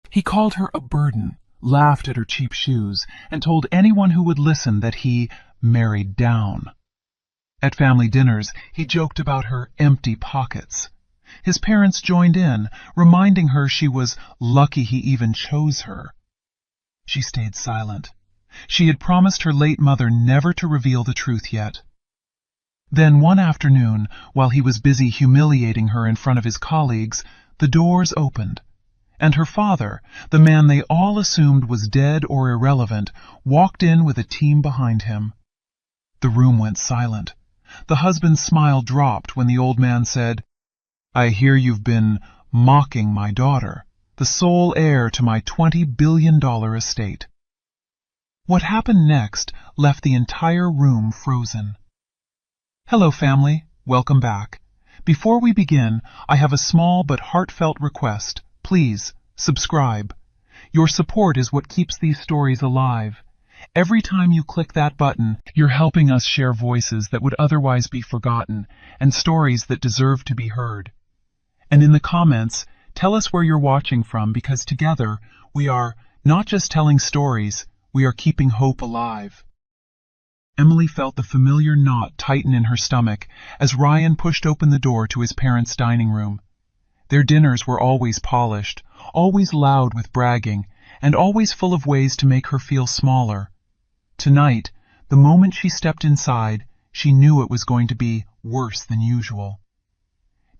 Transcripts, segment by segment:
He called her a burden, laughed at her cheap shoes, and told anyone who would listen that he married down. At family dinners, he joked about her empty pockets. His parents joined in, reminding her she was lucky he even chose her. She stayed silent. She had promised her late mother never to reveal the truth yet. Then one afternoon, while he was busy humiliating her in front of his colleagues, the doors opened, and her father, the man they all assumed was dead or irrelevant, walked in with a team behind him. The room went silent. The husband's smile dropped when the old man said, "I hear you've been mocking my daughter, the sole heir to my $20 billion estate." What happened next left the entire room frozen. Hello, family. Welcome back. Before we begin, I have a small but heartfelt request. Please, subscribe. Your support is what keeps these stories alive. Every time you click that button, you're helping us share voices that would otherwise be forgotten and stories that deserve to be heard. And in the comments, tell us where you're watching from, because together we are not just telling stories, we are keeping hope alive. Emily felt the familiar knot tighten in her stomach as Ryan pushed open the door to his parents' dining room. Their dinners were always polished, always loud with bragging, and always full of ways to make her feel smaller. Tonight, the moment she stepped inside, she knew it was going to be worse than usual.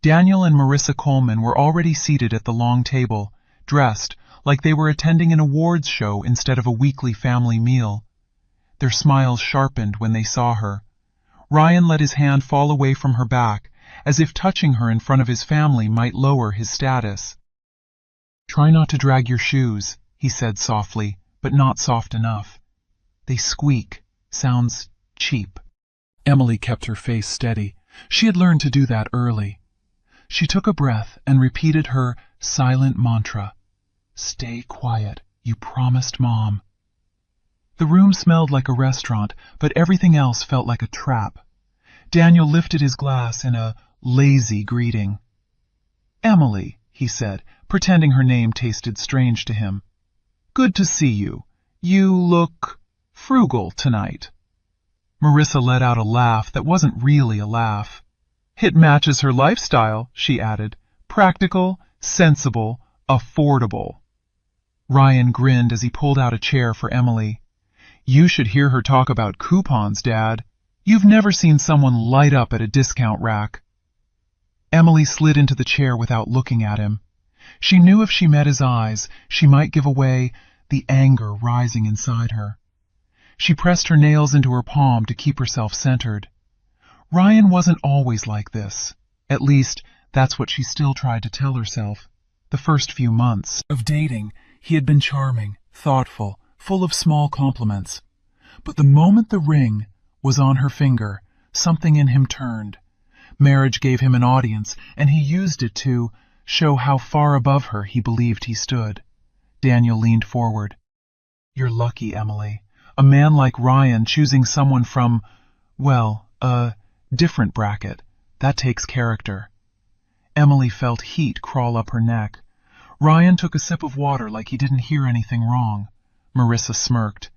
Daniel and Marissa Coleman were already seated at the long table, dressed like they were attending an awards show instead of a weekly family meal. Their smiles sharpened when they saw her. Ryan let his hand fall away from her back, as if touching her in front of his family might lower his status. "Try not to drag your shoes," he said softly, but not soft enough. "They squeak. Sounds cheap." Emily kept her face steady. She had learned to do that early. She took a breath and repeated her silent mantra. "Stay quiet. You promised Mom." The room smelled like a restaurant, but everything else felt like a trap. Daniel lifted his glass in a lazy greeting. "Emily," he said, pretending her name tasted strange to him. "Good to see you. You look frugal tonight." Marissa let out a laugh that wasn't really a laugh. "It matches her lifestyle," she added. "Practical, sensible, affordable." Ryan grinned as he pulled out a chair for Emily. "You should hear her talk about coupons, Dad. You've never seen someone light up at a discount rack." Emily slid into the chair without looking at him. She knew if she met his eyes, she might give away the anger rising inside her. She pressed her nails into her palm to keep herself centered. Ryan wasn't always like this. At least, that's what she still tried to tell herself. The first few months of dating, he had been charming, thoughtful, full of small compliments. But the moment the ring was on her finger, something in him turned. Marriage gave him an audience, and he used it to show how far above her he believed he stood. Daniel leaned forward. "You're lucky, Emily. A man like Ryan choosing someone from, well, a different bracket. That takes character." Emily felt heat crawl up her neck. Ryan took a sip of water like he didn't hear anything wrong. Marissa smirked.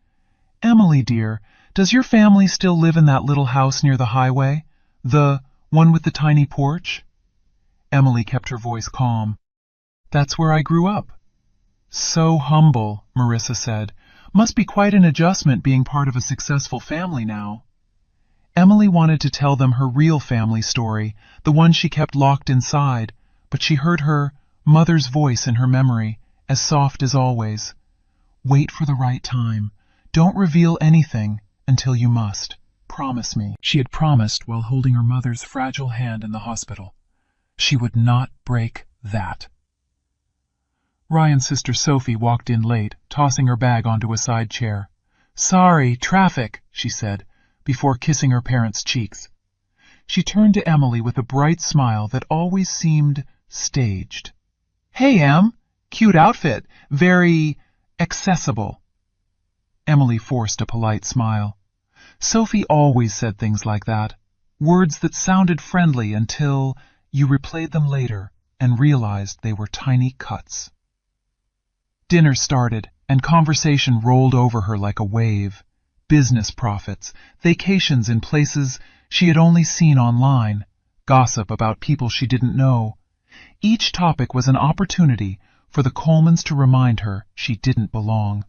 "Emily, dear, does your family still live in that little house near the highway? The one with the tiny porch?" Emily kept her voice calm. "That's where I grew up." "So humble," Marissa said. "Must be quite an adjustment being part of a successful family now." Emily wanted to tell them her real family story, the one she kept locked inside, but she heard her mother's voice in her memory, as soft as always. "Wait for the right time. Don't reveal anything until you must. Promise me." She had promised while holding her mother's fragile hand in the hospital. She would not break that. Ryan's sister Sophie walked in late, tossing her bag onto a side chair. "Sorry, traffic," she said, before kissing her parents' cheeks. She turned to Emily with a bright smile that always seemed staged. "Hey, Em! Cute outfit. Very accessible." Emily forced a polite smile. Sophie always said things like that, words that sounded friendly until you replayed them later and realized they were tiny cuts. Dinner started, and conversation rolled over her like a wave. Business profits, vacations in places she had only seen online, gossip about people she didn't know. Each topic was an opportunity for the Colemans to remind her she didn't belong.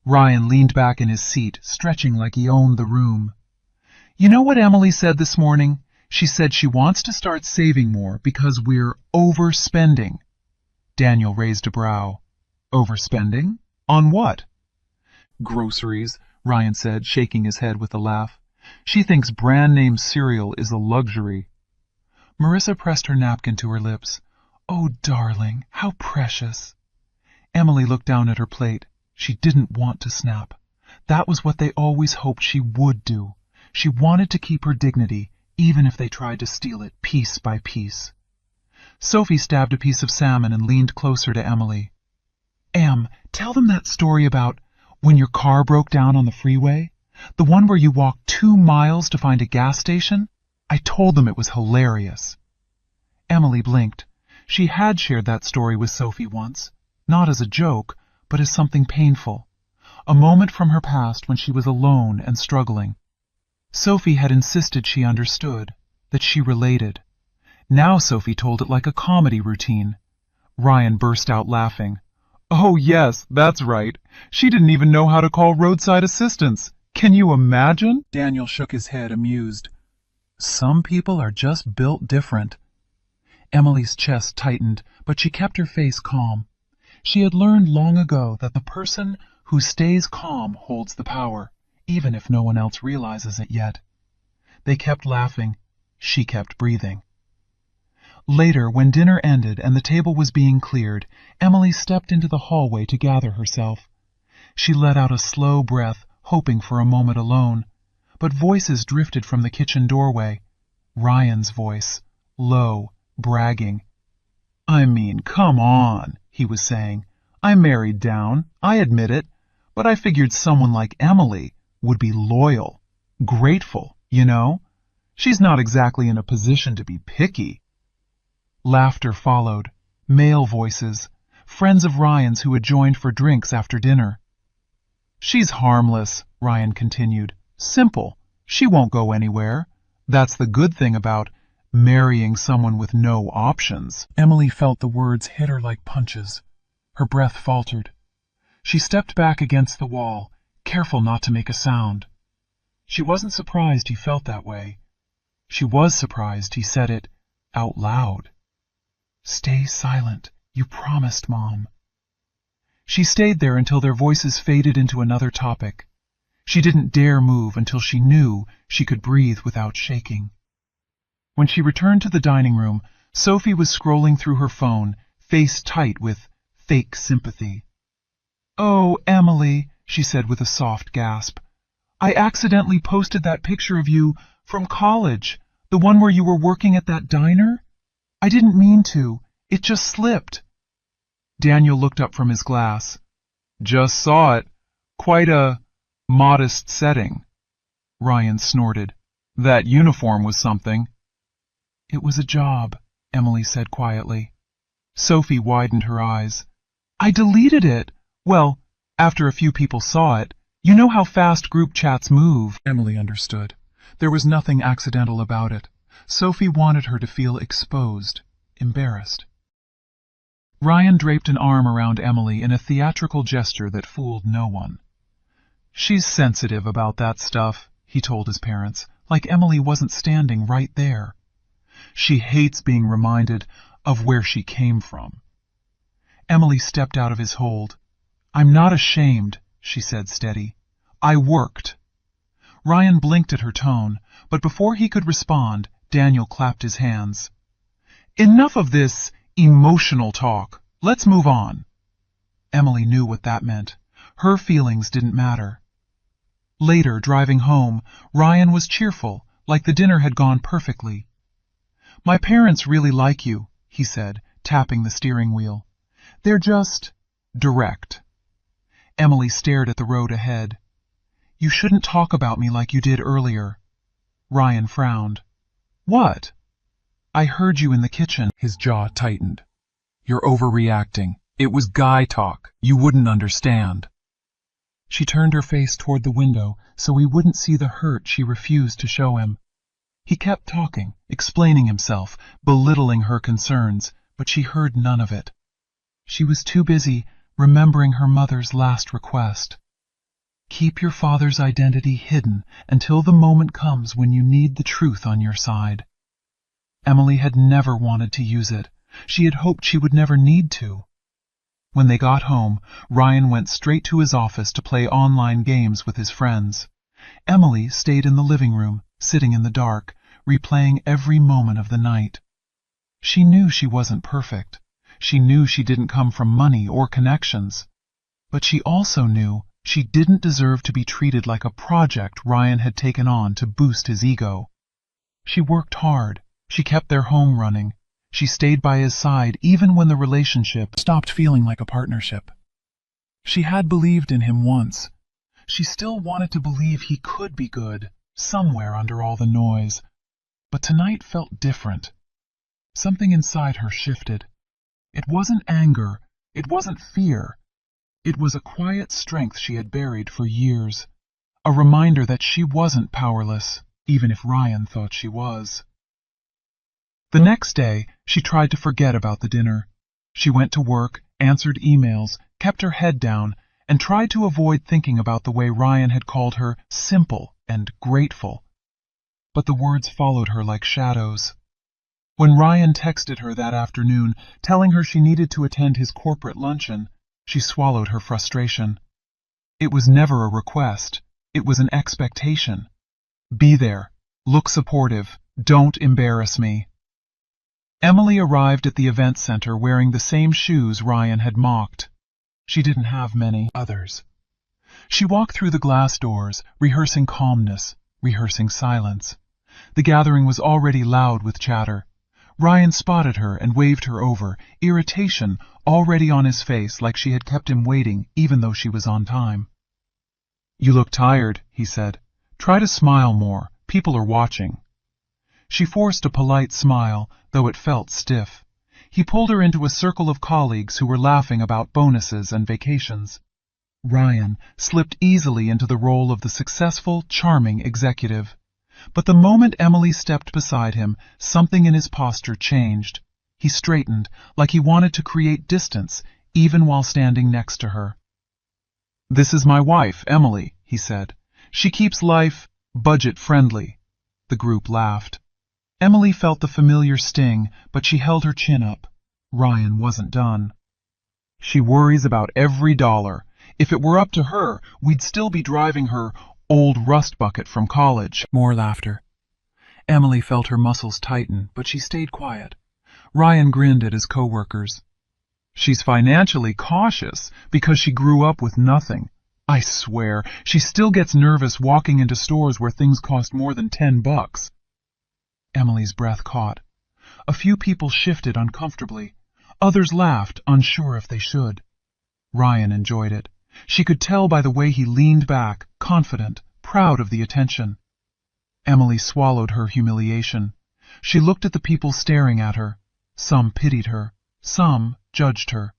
Ryan leaned back in his seat, stretching like he owned the room. You know what Emily said this morning? She said she wants to start saving more because we're overspending. Daniel raised a brow. Overspending? On what? Groceries, Ryan said, shaking his head with a laugh. She thinks brand-name cereal is a luxury. Marissa pressed her napkin to her lips. Oh, darling, how precious. Emily looked down at her plate. She didn't want to snap. That was what they always hoped she would do. She wanted to keep her dignity, even if they tried to steal it piece by piece. Sophie stabbed a piece of salmon and leaned closer to Emily. Em, tell them that story about when your car broke down on the freeway. The one where you walked 2 miles to find a gas station? I told them it was hilarious. Emily blinked. She had shared that story with Sophie once, not as a joke, but as something painful. A moment from her past when she was alone and struggling. Sophie had insisted she understood, that she related. Now Sophie told it like a comedy routine. Ryan burst out laughing. Oh yes, that's right. She didn't even know how to call roadside assistance. Can you imagine? Daniel shook his head, amused. Some people are just built different. Emily's chest tightened, but she kept her face calm. She had learned long ago that the person who stays calm holds the power, even if no one else realizes it yet. They kept laughing. She kept breathing. Later, when dinner ended and the table was being cleared, Emily stepped into the hallway to gather herself. She let out a slow breath, hoping for a moment alone. But voices drifted from the kitchen doorway. Ryan's voice, low, bragging. I mean, come on, he was saying. I married down, I admit it, but I figured someone like Emily would be loyal, grateful, you know? She's not exactly in a position to be picky. Laughter followed, male voices, friends of Ryan's who had joined for drinks after dinner. She's harmless, Ryan continued. Simple. She won't go anywhere. That's the good thing about marrying someone with no options. Emily felt the words hit her like punches. Her breath faltered. She stepped back against the wall, careful not to make a sound. She wasn't surprised he felt that way. She was surprised he said it out loud. Stay silent. You promised, Mom. She stayed there until their voices faded into another topic. She didn't dare move until she knew she could breathe without shaking. When she returned to the dining room, Sophie was scrolling through her phone, face tight with fake sympathy. Oh, Emily, she said with a soft gasp. I accidentally posted that picture of you from college, the one where you were working at that diner. I didn't mean to. It just slipped. Daniel looked up from his glass. Just saw it. Quite a modest setting. Ryan snorted. That uniform was something. It was a job, Emily said quietly. Sophie widened her eyes. I deleted it. Well, after a few people saw it. You know how fast group chats move. Emily understood. There was nothing accidental about it. Sophie wanted her to feel exposed, embarrassed. Ryan draped an arm around Emily in a theatrical gesture that fooled no one. She's sensitive about that stuff, he told his parents, like Emily wasn't standing right there. She hates being reminded of where she came from. Emily stepped out of his hold. I'm not ashamed, she said steady. I worked. Ryan blinked at her tone, but before he could respond, Daniel clapped his hands. Enough of this emotional talk. Let's move on. Emily knew what that meant. Her feelings didn't matter. Later, driving home, Ryan was cheerful, like the dinner had gone perfectly. My parents really like you, he said, tapping the steering wheel. They're just direct. Emily stared at the road ahead. You shouldn't talk about me like you did earlier. Ryan frowned. What? I heard you in the kitchen. His jaw tightened. You're overreacting. It was guy talk. You wouldn't understand. She turned her face toward the window so he wouldn't see the hurt she refused to show him. He kept talking, explaining himself, belittling her concerns, but she heard none of it. She was too busy remembering her mother's last request. Keep your father's identity hidden until the moment comes when you need the truth on your side. Emily had never wanted to use it. She had hoped she would never need to. When they got home, Ryan went straight to his office to play online games with his friends. Emily stayed in the living room, sitting in the dark, replaying every moment of the night. She knew she wasn't perfect. She knew she didn't come from money or connections. But she also knew she didn't deserve to be treated like a project Ryan had taken on to boost his ego. She worked hard. She kept their home running. She stayed by his side even when the relationship stopped feeling like a partnership. She had believed in him once. She still wanted to believe he could be good, somewhere under all the noise. But tonight felt different. Something inside her shifted. It wasn't anger. It wasn't fear. It was a quiet strength she had buried for years. A reminder that she wasn't powerless, even if Ryan thought she was. The next day, she tried to forget about the dinner. She went to work, answered emails, kept her head down, and tried to avoid thinking about the way Ryan had called her simple and grateful. But the words followed her like shadows. When Ryan texted her that afternoon, telling her she needed to attend his corporate luncheon, she swallowed her frustration. It was never a request. It was an expectation. Be there. Look supportive. Don't embarrass me. Emily arrived at the event center wearing the same shoes Ryan had mocked. She didn't have many others. She walked through the glass doors, rehearsing calmness, rehearsing silence. The gathering was already loud with chatter. Ryan spotted her and waved her over, irritation already on his face like she had kept him waiting even though she was on time. You look tired, he said. Try to smile more. People are watching. She forced a polite smile, though it felt stiff. He pulled her into a circle of colleagues who were laughing about bonuses and vacations. Ryan slipped easily into the role of the successful, charming executive. But the moment Emily stepped beside him, something in his posture changed. He straightened, like he wanted to create distance, even while standing next to her. This is my wife, Emily, he said. She keeps life budget-friendly. The group laughed. Emily felt the familiar sting, but she held her chin up. Ryan wasn't done. She worries about every dollar. If it were up to her, we'd still be driving her old rust bucket from college. More laughter. Emily felt her muscles tighten, but she stayed quiet. Ryan grinned at his coworkers. She's financially cautious because she grew up with nothing. I swear, she still gets nervous walking into stores where things cost more than $10. Emily's breath caught. A few people shifted uncomfortably. Others laughed, unsure if they should. Ryan enjoyed it. She could tell by the way he leaned back, confident, proud of the attention. Emily swallowed her humiliation. She looked at the people staring at her. Some pitied her. Some judged her.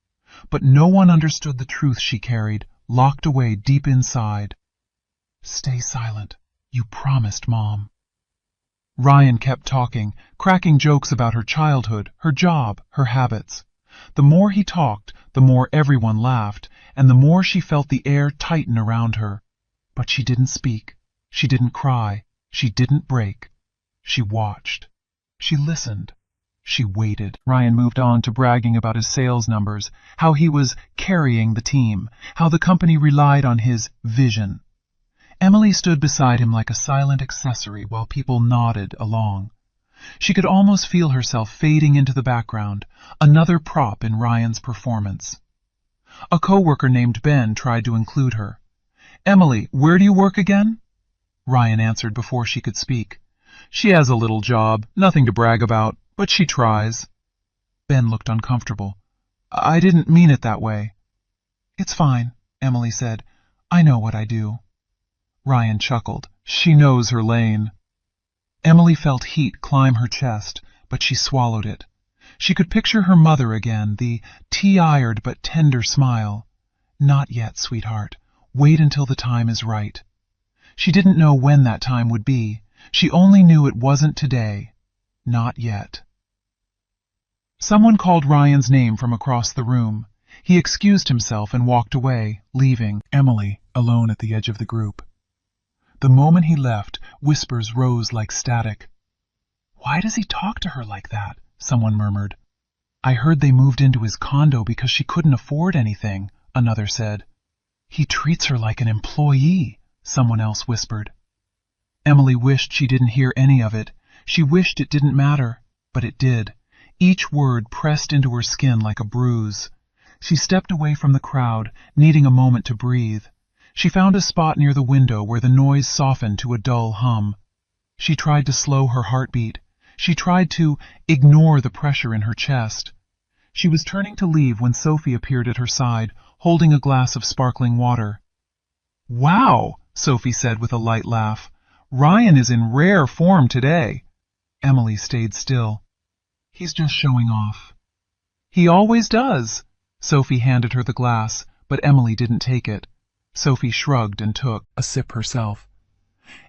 But no one understood the truth she carried, locked away deep inside. Stay silent. You promised, Mom. Ryan kept talking, cracking jokes about her childhood, her job, her habits. The more he talked, the more everyone laughed, and the more she felt the air tighten around her. But she didn't speak. She didn't cry. She didn't break. She watched. She listened. She waited. Ryan moved on to bragging about his sales numbers, how he was carrying the team, how the company relied on his vision. Emily stood beside him like a silent accessory while people nodded along. She could almost feel herself fading into the background, another prop in Ryan's performance. A coworker named Ben tried to include her. Emily, where do you work again? Ryan answered before she could speak. She has a little job, nothing to brag about, but she tries. Ben looked uncomfortable. I didn't mean it that way. It's fine, Emily said. I know what I do. Ryan chuckled. She knows her lane. Emily felt heat climb her chest, but she swallowed it. She could picture her mother again, the tea-ired but tender smile. "Not yet, sweetheart. Wait until the time is right." She didn't know when that time would be. She only knew it wasn't today. Not yet. Someone called Ryan's name from across the room. He excused himself and walked away, leaving Emily alone at the edge of the group. The moment he left, whispers rose like static. "Why does he talk to her like that?" someone murmured. "I heard they moved into his condo because she couldn't afford anything," another said. "He treats her like an employee," someone else whispered. Emily wished she didn't hear any of it. She wished it didn't matter, but it did. Each word pressed into her skin like a bruise. She stepped away from the crowd, needing a moment to breathe. She found a spot near the window where the noise softened to a dull hum. She tried to slow her heartbeat. She tried to ignore the pressure in her chest. She was turning to leave when Sophie appeared at her side, holding a glass of sparkling water. "Wow," Sophie said with a light laugh. "Ryan is in rare form today." Emily stayed still. "He's just showing off." "He always does." Sophie handed her the glass, but Emily didn't take it. Sophie shrugged and took a sip herself.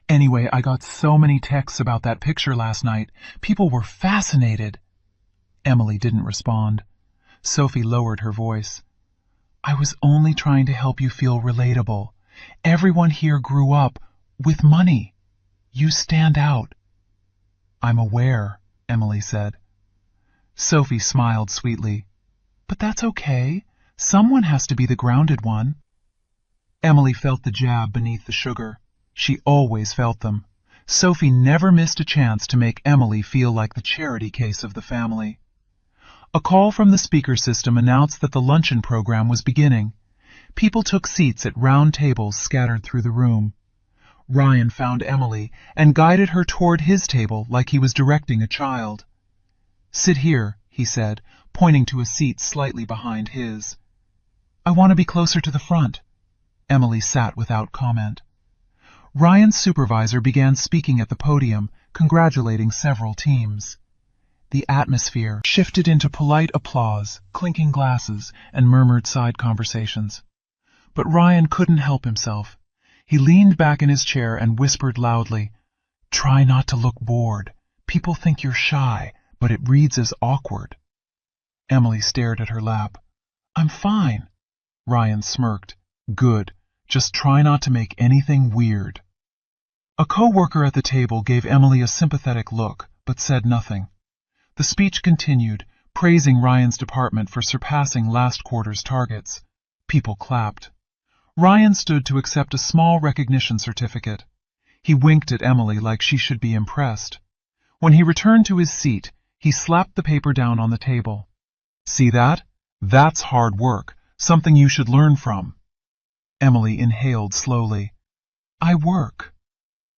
"Anyway, I got so many texts about that picture last night. People were fascinated." Emily didn't respond. Sophie lowered her voice. "I was only trying to help you feel relatable. Everyone here grew up with money. You stand out." "I'm aware," Emily said. Sophie smiled sweetly. "But that's okay. Someone has to be the grounded one." Emily felt the jab beneath the sugar. She always felt them. Sophie never missed a chance to make Emily feel like the charity case of the family. A call from the speaker system announced that the luncheon program was beginning. People took seats at round tables scattered through the room. Ryan found Emily and guided her toward his table like he was directing a child. "Sit here," he said, pointing to a seat slightly behind his. "I want to be closer to the front." Emily sat without comment. Ryan's supervisor began speaking at the podium, congratulating several teams. The atmosphere shifted into polite applause, clinking glasses, and murmured side conversations. But Ryan couldn't help himself. He leaned back in his chair and whispered loudly, "Try not to look bored. People think you're shy, but it reads as awkward." Emily stared at her lap. "I'm fine." Ryan smirked. "Good. Just try not to make anything weird." A co-worker at the table gave Emily a sympathetic look, but said nothing. The speech continued, praising Ryan's department for surpassing last quarter's targets. People clapped. Ryan stood to accept a small recognition certificate. He winked at Emily like she should be impressed. When he returned to his seat, he slapped the paper down on the table. "See that? That's hard work, something you should learn from." Emily inhaled slowly. "I work."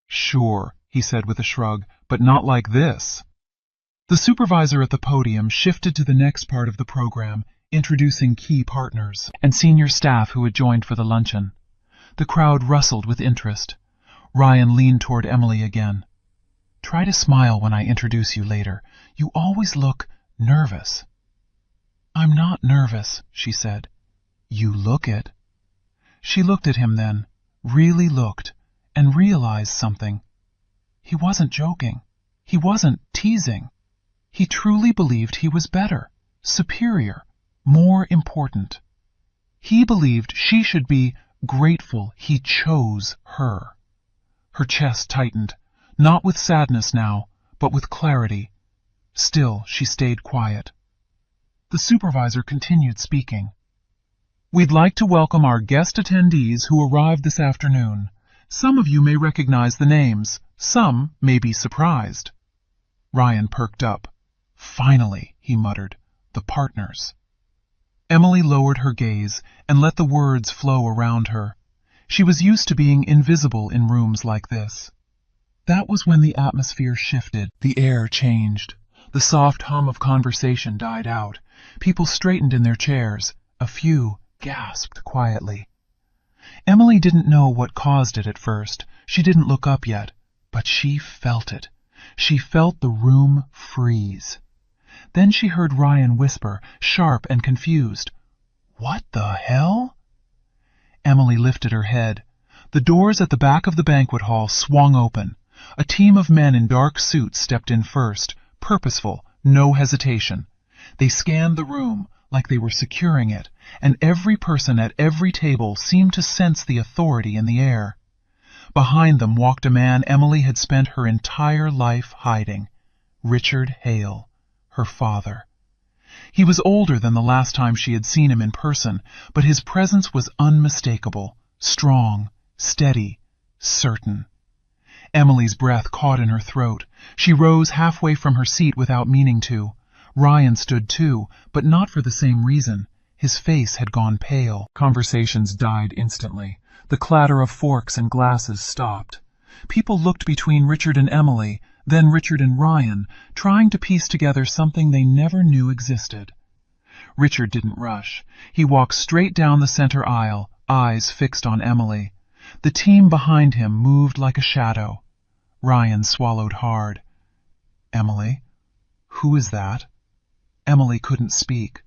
"Sure," he said with a shrug, "but not like this." The supervisor at the podium shifted to the next part of the program, introducing key partners and senior staff who had joined for the luncheon. The crowd rustled with interest. Ryan leaned toward Emily again. "Try to smile when I introduce you later. You always look nervous." "I'm not nervous," she said. "You look it." She looked at him then, really looked, and realized something. He wasn't joking. He wasn't teasing. He truly believed he was better, superior, more important. He believed she should be grateful he chose her. Her chest tightened, not with sadness now, but with clarity. Still, she stayed quiet. The supervisor continued speaking. "We'd like to welcome our guest attendees who arrived this afternoon. Some of you may recognize the names. Some may be surprised." Ryan perked up. "Finally," he muttered, "the partners." Emily lowered her gaze and let the words flow around her. She was used to being invisible in rooms like this. That was when the atmosphere shifted. The air changed. The soft hum of conversation died out. People straightened in their chairs. A few gasped quietly. Emily didn't know what caused it at first. She didn't look up yet. But she felt it. She felt the room freeze. Then she heard Ryan whisper, sharp and confused, "What the hell?" Emily lifted her head. The doors at the back of the banquet hall swung open. A team of men in dark suits stepped in first, purposeful, no hesitation. They scanned the room like they were securing it, and every person at every table seemed to sense the authority in the air. Behind them walked a man Emily had spent her entire life hiding, Richard Hale, her father. He was older than the last time she had seen him in person, but his presence was unmistakable, strong, steady, certain. Emily's breath caught in her throat. She rose halfway from her seat without meaning to. Ryan stood too, but not for the same reason. His face had gone pale. Conversations died instantly. The clatter of forks and glasses stopped. People looked between Richard and Emily, then Richard and Ryan, trying to piece together something they never knew existed. Richard didn't rush. He walked straight down the center aisle, eyes fixed on Emily. The team behind him moved like a shadow. Ryan swallowed hard. "Emily? Who is that?" Emily couldn't speak.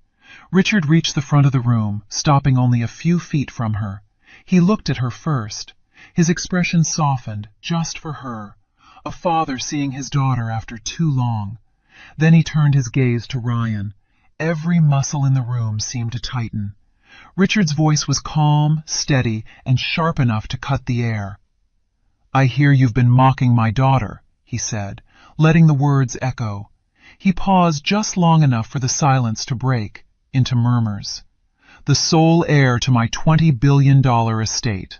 Richard reached the front of the room, stopping only a few feet from her. He looked at her first. His expression softened, just for her. A father seeing his daughter after too long. Then he turned his gaze to Ryan. Every muscle in the room seemed to tighten. Richard's voice was calm, steady, and sharp enough to cut the air. "I hear you've been mocking my daughter," he said, letting the words echo. He paused just long enough for the silence to break into murmurs. "The sole heir to my $20 billion estate."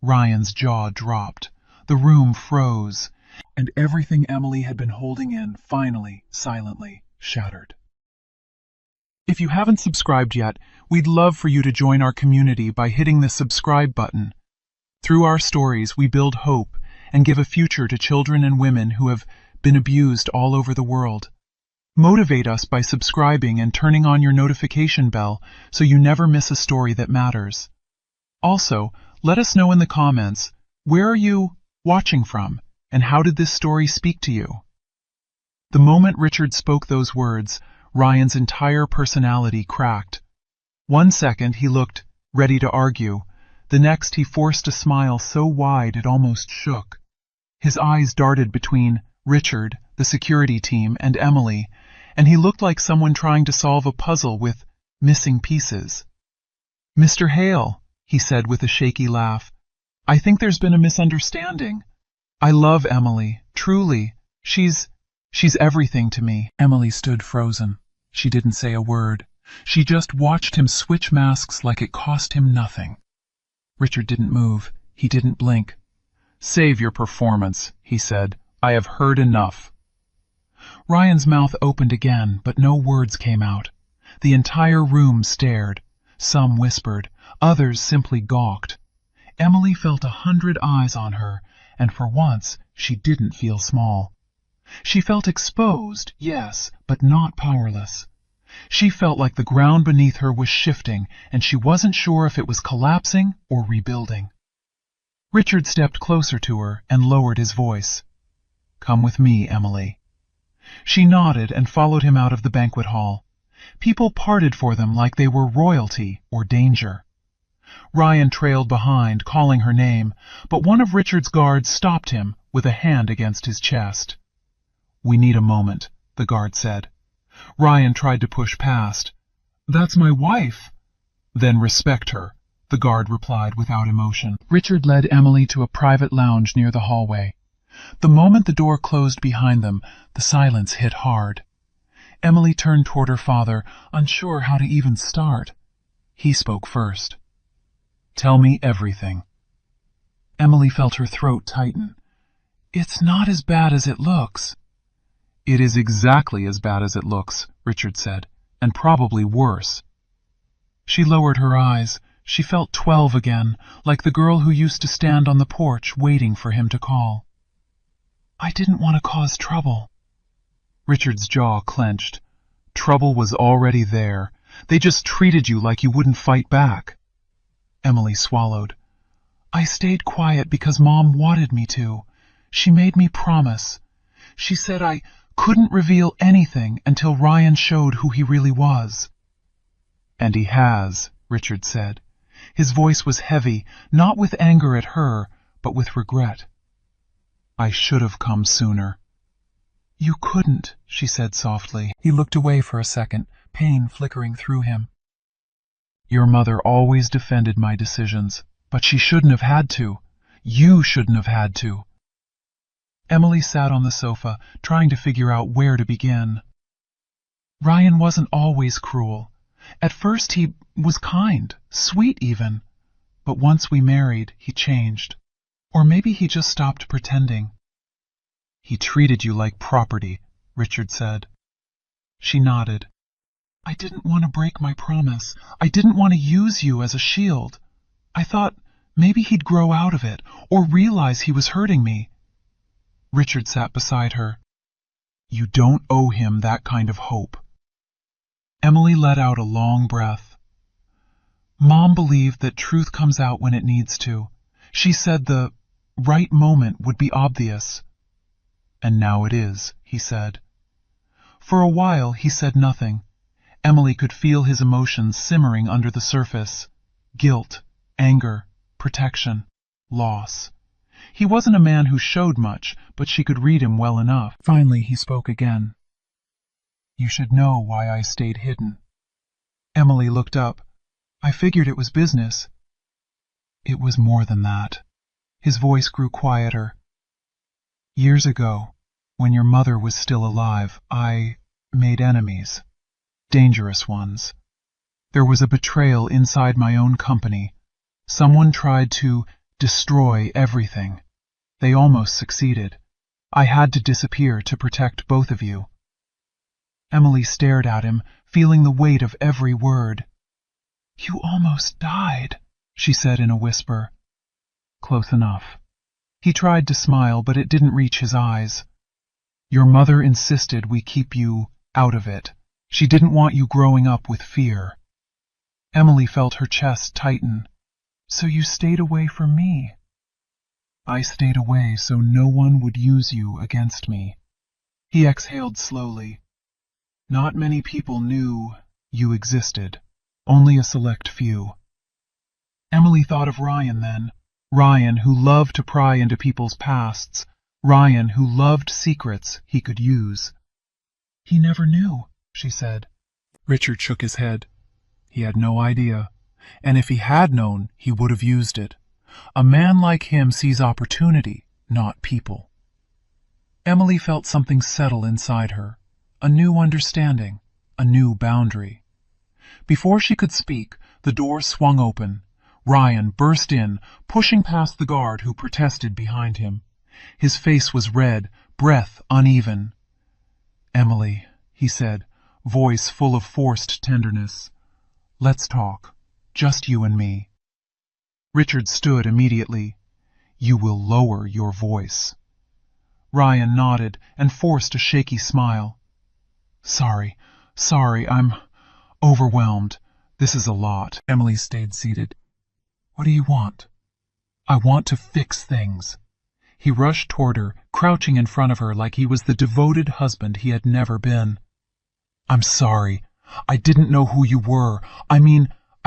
Ryan's jaw dropped. The room froze, and everything Emily had been holding in finally, silently, shattered. If you haven't subscribed yet, we'd love for you to join our community by hitting the subscribe button. Through our stories, we build hope and give a future to children and women who have been abused all over the world. Motivate us by subscribing and turning on your notification bell so you never miss a story that matters. Also, let us know in the comments, where are you watching from, and how did this story speak to you? The moment Richard spoke those words, Ryan's entire personality cracked. 1 second he looked ready to argue. The next he forced a smile so wide it almost shook. His eyes darted between Richard, the security team, and Emily, and he looked like someone trying to solve a puzzle with missing pieces. "Mr. Hale," he said with a shaky laugh, "I think there's been a misunderstanding. I love Emily, truly. She's everything to me." Emily stood frozen. She didn't say a word. She just watched him switch masks like it cost him nothing. Richard didn't move. He didn't blink. "Save your performance," he said. "I have heard enough." Ryan's mouth opened again, but no words came out. The entire room stared. Some whispered. Others simply gawked. Emily felt 100 eyes on her, and for once she didn't feel small. She felt exposed, yes, but not powerless. She felt like the ground beneath her was shifting, and she wasn't sure if it was collapsing or rebuilding. Richard stepped closer to her and lowered his voice. "Come with me, Emily." She nodded and followed him out of the banquet hall. People parted for them like they were royalty or danger. Ryan trailed behind, calling her name, but one of Richard's guards stopped him with a hand against his chest. "We need a moment," the guard said. Ryan tried to push past. "That's my wife." "Then respect her," the guard replied without emotion. Richard led Emily to a private lounge near the hallway. The moment the door closed behind them, the silence hit hard. Emily turned toward her father, unsure how to even start. He spoke first. "Tell me everything." Emily felt her throat tighten. "It's not as bad as it looks." "It is exactly as bad as it looks," Richard said, "and probably worse." She lowered her eyes. She felt 12 again, like the girl who used to stand on the porch waiting for him to call. "I didn't want to cause trouble." Richard's jaw clenched. Trouble was already there. They just treated you like you wouldn't fight back. Emily swallowed. "I stayed quiet because Mom wanted me to. She made me promise. She said I couldn't reveal anything until Ryan showed who he really was. And he has, Richard said. His voice was heavy, not with anger at her, but with regret. I should have come sooner. You couldn't, she said softly. He looked away for a second, pain flickering through him. Your mother always defended my decisions, but she shouldn't have had to. You shouldn't have had to. Emily sat on the sofa, trying to figure out where to begin. Ryan wasn't always cruel. At first he was kind, sweet even. But once we married, he changed. Or maybe he just stopped pretending. He treated you like property, Richard said. She nodded. I didn't want to break my promise. I didn't want to use you as a shield. I thought maybe he'd grow out of it, or realize he was hurting me. Richard sat beside her. You don't owe him that kind of hope. Emily let out a long breath. Mom believed that truth comes out when it needs to. She said the right moment would be obvious. And now it is, he said. For a while he said nothing. Emily could feel his emotions simmering under the surface. Guilt, anger, protection, loss. He wasn't a man who showed much, but she could read him well enough. Finally he spoke again. You should know why I stayed hidden. Emily looked up. I figured it was business. It was more than that. His voice grew quieter. Years ago, when your mother was still alive, I made enemies. Dangerous ones. There was a betrayal inside my own company. Someone tried to destroy everything. They almost succeeded. I had to disappear to protect both of you. Emily stared at him, feeling the weight of every word. You almost died, she said in a whisper. Close enough. He tried to smile, but it didn't reach his eyes. Your mother insisted we keep you out of it. She didn't want you growing up with fear. Emily felt her chest tighten. So you stayed away from me. I stayed away so no one would use you against me. He exhaled slowly. Not many people knew you existed. Only a select few. Emily thought of Ryan then. Ryan who loved to pry into people's pasts. Ryan who loved secrets he could use. He never knew, she said. Richard shook his head. He had no idea. And if he had known, he would have used it. A man like him sees opportunity, not people. Emily felt something settle inside her. A new understanding, a new boundary. Before she could speak, the door swung open. Ryan burst in, pushing past the guard who protested behind him. His face was red, breath uneven. Emily, he said, voice full of forced tenderness. Let's talk. Just you and me. Richard stood immediately. You will lower your voice. Ryan nodded and forced a shaky smile. Sorry, I'm overwhelmed. This is a lot. Emily stayed seated. What do you want? I want to fix things. He rushed toward her, crouching in front of her like he was the devoted husband he had never been. I'm sorry. I didn't know who you were. I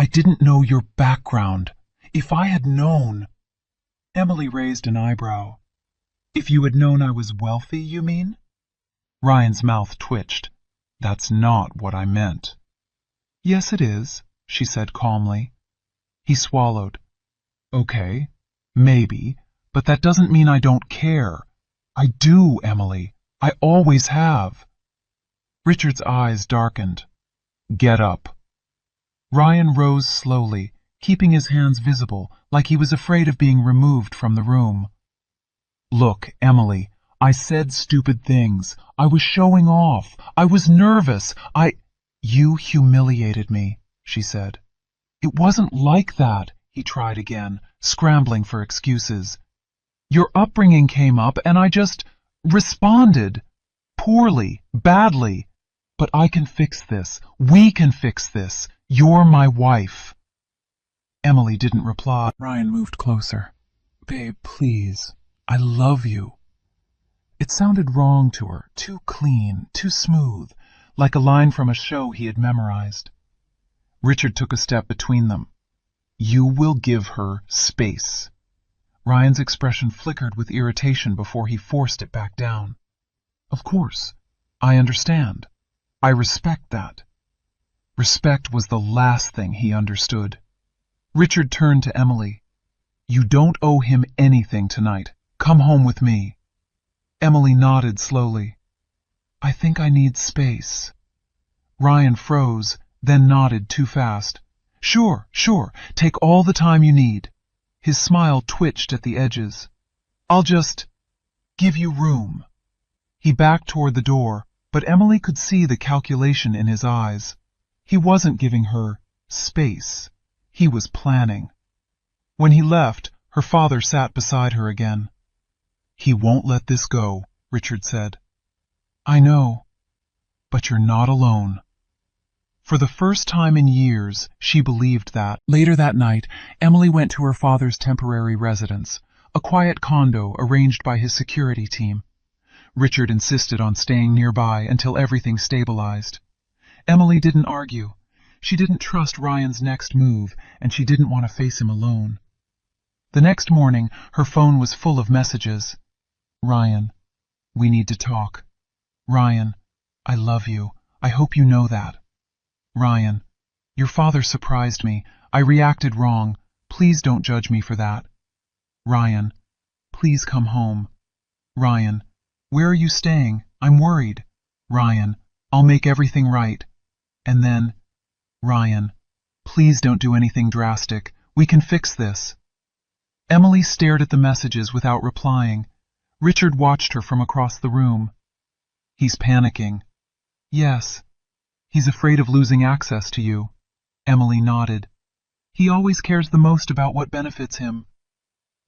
didn't know your background. If I had known... Emily raised an eyebrow. If you had known I was wealthy, you mean? Ryan's mouth twitched. That's not what I meant. Yes, it is, she said calmly. He swallowed. Okay, maybe, but that doesn't mean I don't care. I do, Emily. I always have. Richard's eyes darkened. Get up. Ryan rose slowly, keeping his hands visible, like he was afraid of being removed from the room. Look, Emily, I said stupid things. I was showing off. I was nervous. You humiliated me, she said. It wasn't like that, he tried again, scrambling for excuses. Your upbringing came up and I just responded. Poorly, badly. But I can fix this. We can fix this. You're my wife. Emily didn't reply. Ryan moved closer. Babe, please. I love you. It sounded wrong to her, too clean, too smooth, like a line from a show he had memorized. Richard took a step between them. You will give her space. Ryan's expression flickered with irritation before he forced it back down. Of course. I understand. I respect that. Respect was the last thing he understood. Richard turned to Emily. You don't owe him anything tonight. Come home with me. Emily nodded slowly. I think I need space. Ryan froze, then nodded too fast. Sure, sure. Take all the time you need. His smile twitched at the edges. I'll just give you room. He backed toward the door, but Emily could see the calculation in his eyes. He wasn't giving her space. He was planning. When he left, her father sat beside her again. He won't let this go, Richard said. I know, but you're not alone. For the first time in years, she believed that. Later that night, Emily went to her father's temporary residence, a quiet condo arranged by his security team. Richard insisted on staying nearby until everything stabilized. Emily didn't argue. She didn't trust Ryan's next move, and she didn't want to face him alone. The next morning, her phone was full of messages. Ryan, we need to talk. Ryan, I love you. I hope you know that. Ryan, your father surprised me. I reacted wrong. Please don't judge me for that. Ryan, please come home. Ryan, where are you staying? I'm worried. Ryan, I'll make everything right. And then, Ryan, please don't do anything drastic. We can fix this. Emily stared at the messages without replying. Richard watched her from across the room. He's panicking. Yes. He's afraid of losing access to you. Emily nodded. He always cares the most about what benefits him.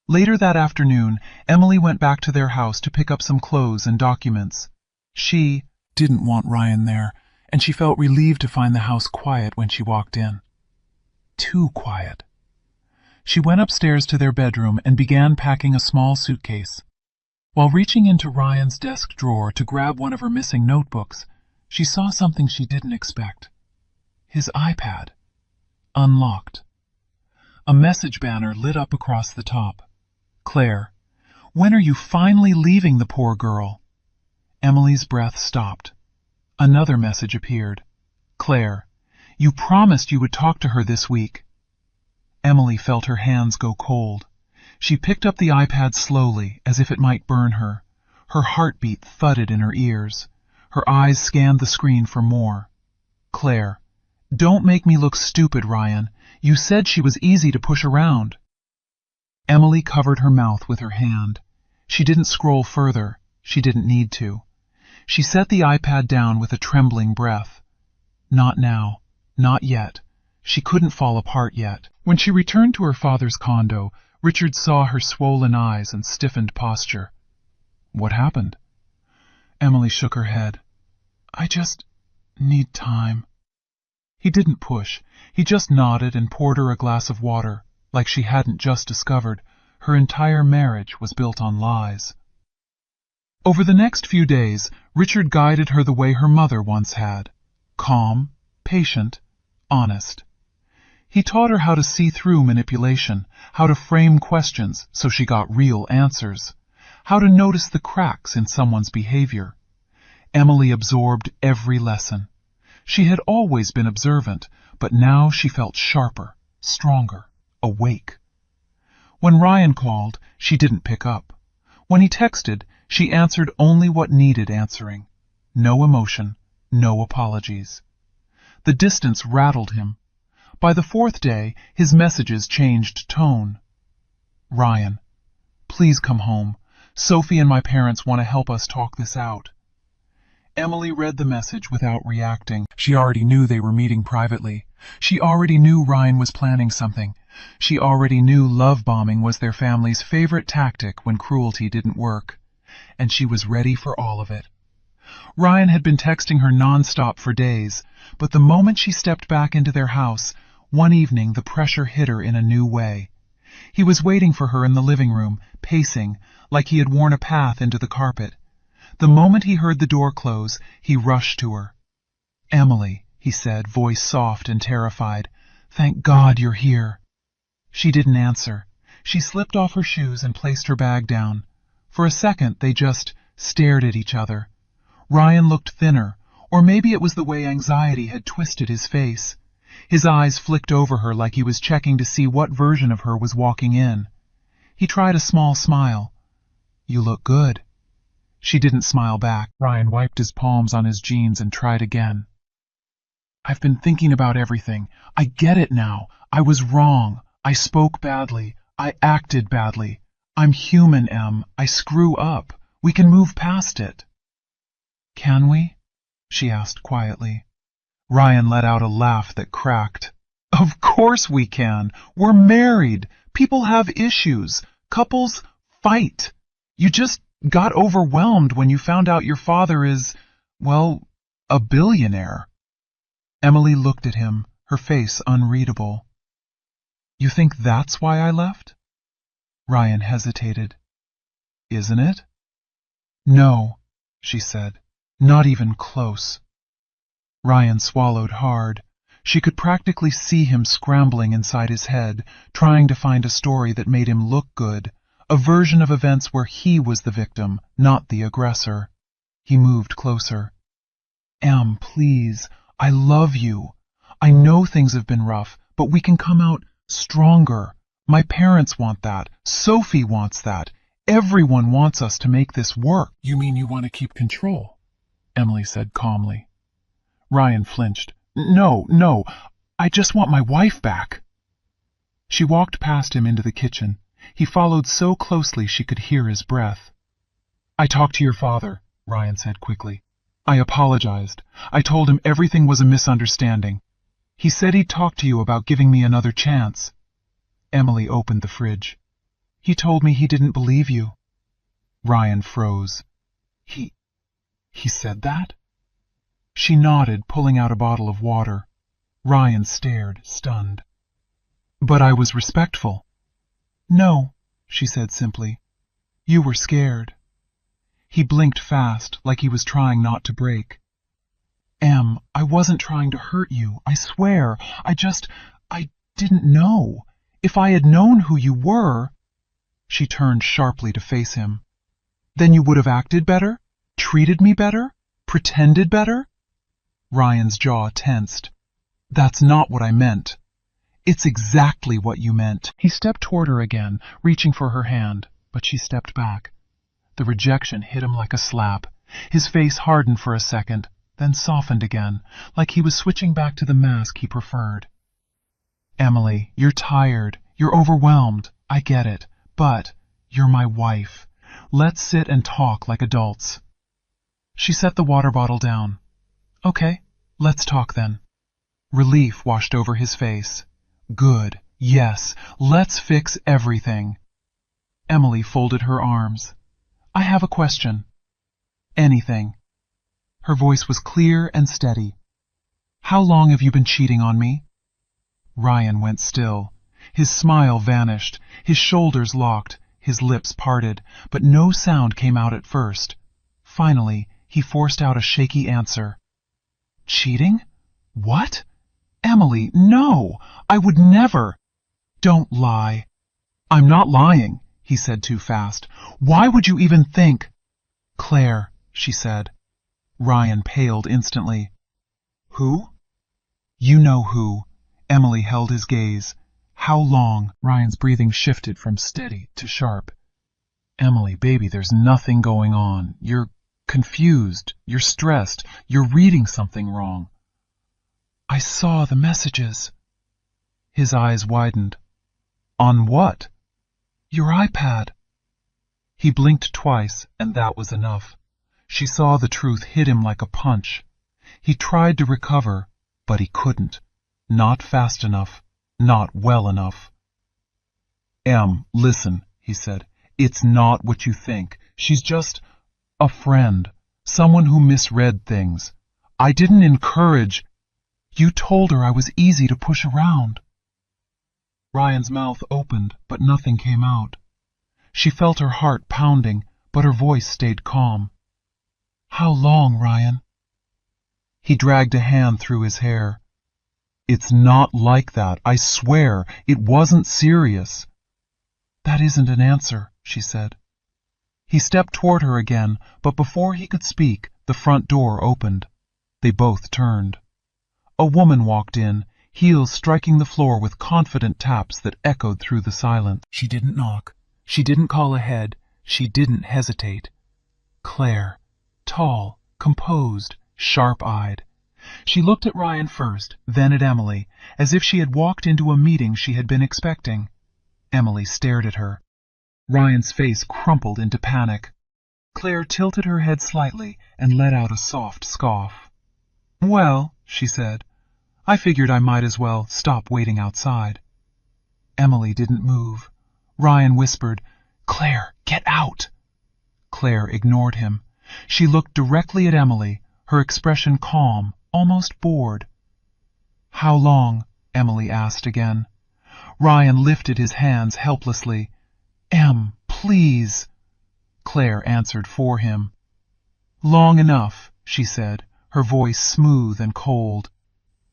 Later that afternoon, Emily went back to their house to pick up some clothes and documents. She didn't want Ryan there, and she felt relieved to find the house quiet when she walked in. Too quiet. She went upstairs to their bedroom and began packing a small suitcase. While reaching into Ryan's desk drawer to grab one of her missing notebooks, she saw something she didn't expect. His iPad. Unlocked. A message banner lit up across the top. Claire, when are you finally leaving the poor girl? Emily's breath stopped. Another message appeared. Claire, you promised you would talk to her this week. Emily felt her hands go cold. She picked up the iPad slowly, as if it might burn her. Her heartbeat thudded in her ears. Her eyes scanned the screen for more. Claire, don't make me look stupid, Ryan. You said she was easy to push around. Emily covered her mouth with her hand. She didn't scroll further. She didn't need to. She set the iPad down with a trembling breath. Not now. Not yet. She couldn't fall apart yet. When she returned to her father's condo, Richard saw her swollen eyes and stiffened posture. What happened? Emily shook her head. I just need time. He didn't push. He just nodded and poured her a glass of water, like she hadn't just discovered her entire marriage was built on lies. Over the next few days, Richard guided her the way her mother once had. Calm, patient, honest. He taught her how to see through manipulation, how to frame questions so she got real answers, how to notice the cracks in someone's behavior. Emily absorbed every lesson. She had always been observant, but now she felt sharper, stronger, awake. When Ryan called, she didn't pick up. When he texted, she answered only what needed answering. No emotion, no apologies. The distance rattled him. By the fourth day, his messages changed tone. Ryan, please come home. Sophie and my parents want to help us talk this out. Emily read the message without reacting. She already knew they were meeting privately. She already knew Ryan was planning something. She already knew love bombing was their family's favorite tactic when cruelty didn't work. And she was ready for all of it. Ryan had been texting her nonstop for days, but the moment she stepped back into their house, one evening the pressure hit her in a new way. He was waiting for her in the living room, pacing, like he had worn a path into the carpet. The moment he heard the door close, he rushed to her. "Emily," he said, voice soft and terrified. "Thank God you're here." She didn't answer. She slipped off her shoes and placed her bag down. For a second, they just stared at each other. Ryan looked thinner, or maybe it was the way anxiety had twisted his face. His eyes flicked over her like he was checking to see what version of her was walking in. He tried a small smile. "You look good." She didn't smile back. Ryan wiped his palms on his jeans and tried again. "I've been thinking about everything. I get it now. I was wrong. I spoke badly. I acted badly. I'm human, Em. I screw up. We can move past it." "Can we?" she asked quietly. Ryan let out a laugh that cracked. "Of course we can. We're married. People have issues. Couples fight. You just got overwhelmed when you found out your father is, well, a billionaire." Emily looked at him, her face unreadable. "You think that's why I left?" Ryan hesitated. "Isn't it?" "No," she said. "Not even close." Ryan swallowed hard. She could practically see him scrambling inside his head, trying to find a story that made him look good, a version of events where he was the victim, not the aggressor. He moved closer. "Em, please, I love you. I know things have been rough, but we can come out stronger. My parents want that. Sophie wants that. Everyone wants us to make this work." "You mean you want to keep control?" Emily said calmly. Ryan flinched. No, I just want my wife back." She walked past him into the kitchen. He followed so closely she could hear his breath. "I talked to your father," Ryan said quickly. "I apologized. I told him everything was a misunderstanding. He said he'd talk to you about giving me another chance." Emily opened the fridge. "He told me he didn't believe you." Ryan froze. He said that?" She nodded, pulling out a bottle of water. Ryan stared, stunned. "But I was respectful." "No," she said simply. "You were scared." He blinked fast, like he was trying not to break. "Em, I wasn't trying to hurt you, I swear. I didn't know. If I had known who you were—" She turned sharply to face him. "Then you would have acted better? Treated me better? Pretended better?" Ryan's jaw tensed. "That's not what I meant." "It's exactly what you meant." He stepped toward her again, reaching for her hand, but she stepped back. The rejection hit him like a slap. His face hardened for a second, then softened again, like he was switching back to the mask he preferred. "Emily, you're tired. You're overwhelmed. I get it. But you're my wife. Let's sit and talk like adults." She set the water bottle down. "Okay, let's talk then." Relief washed over his face. "Good. Yes, let's fix everything." Emily folded her arms. "I have a question." "Anything." Her voice was clear and steady. "How long have you been cheating on me?" Ryan went still. His smile vanished, his shoulders locked, his lips parted, but no sound came out at first. Finally, he forced out a shaky answer. "Cheating? What? Emily, no! I would never—" "Don't lie." "I'm not lying," he said too fast. "Why would you even think—" "Claire," she said. Ryan paled instantly. "Who?" "You know who." Emily held his gaze. "How long?" Ryan's breathing shifted from steady to sharp. "Emily, baby, there's nothing going on. You're confused. You're stressed. You're reading something wrong." "I saw the messages." His eyes widened. "On what?" "Your iPad." He blinked twice, and that was enough. She saw the truth hit him like a punch. He tried to recover, but he couldn't. Not fast enough. Not well enough. "Em, listen," he said. "It's not what you think. She's just a friend. Someone who misread things. I didn't encourage—" "You told her I was easy to push around." Ryan's mouth opened, but nothing came out. She felt her heart pounding, but her voice stayed calm. How long, Ryan? He dragged a hand through his hair. It's not like that, I swear. It wasn't serious. That isn't an answer, she said. He stepped toward her again, but before he could speak, the front door opened. They both turned. A woman walked in, heels striking the floor with confident taps that echoed through the silence. She didn't knock. She didn't call ahead. She didn't hesitate. Claire. Tall, composed, sharp-eyed. She looked at Ryan first, then at Emily, as if she had walked into a meeting she had been expecting. Emily stared at her. Ryan's face crumpled into panic. Claire tilted her head slightly and let out a soft scoff. Well, she said, I figured I might as well stop waiting outside. Emily didn't move. Ryan whispered, Claire, get out! Claire ignored him. She looked directly at Emily, her expression calm, almost bored. How long? Emily asked again. Ryan lifted his hands helplessly. Em, please. Claire answered for him. Long enough, she said, her voice smooth and cold.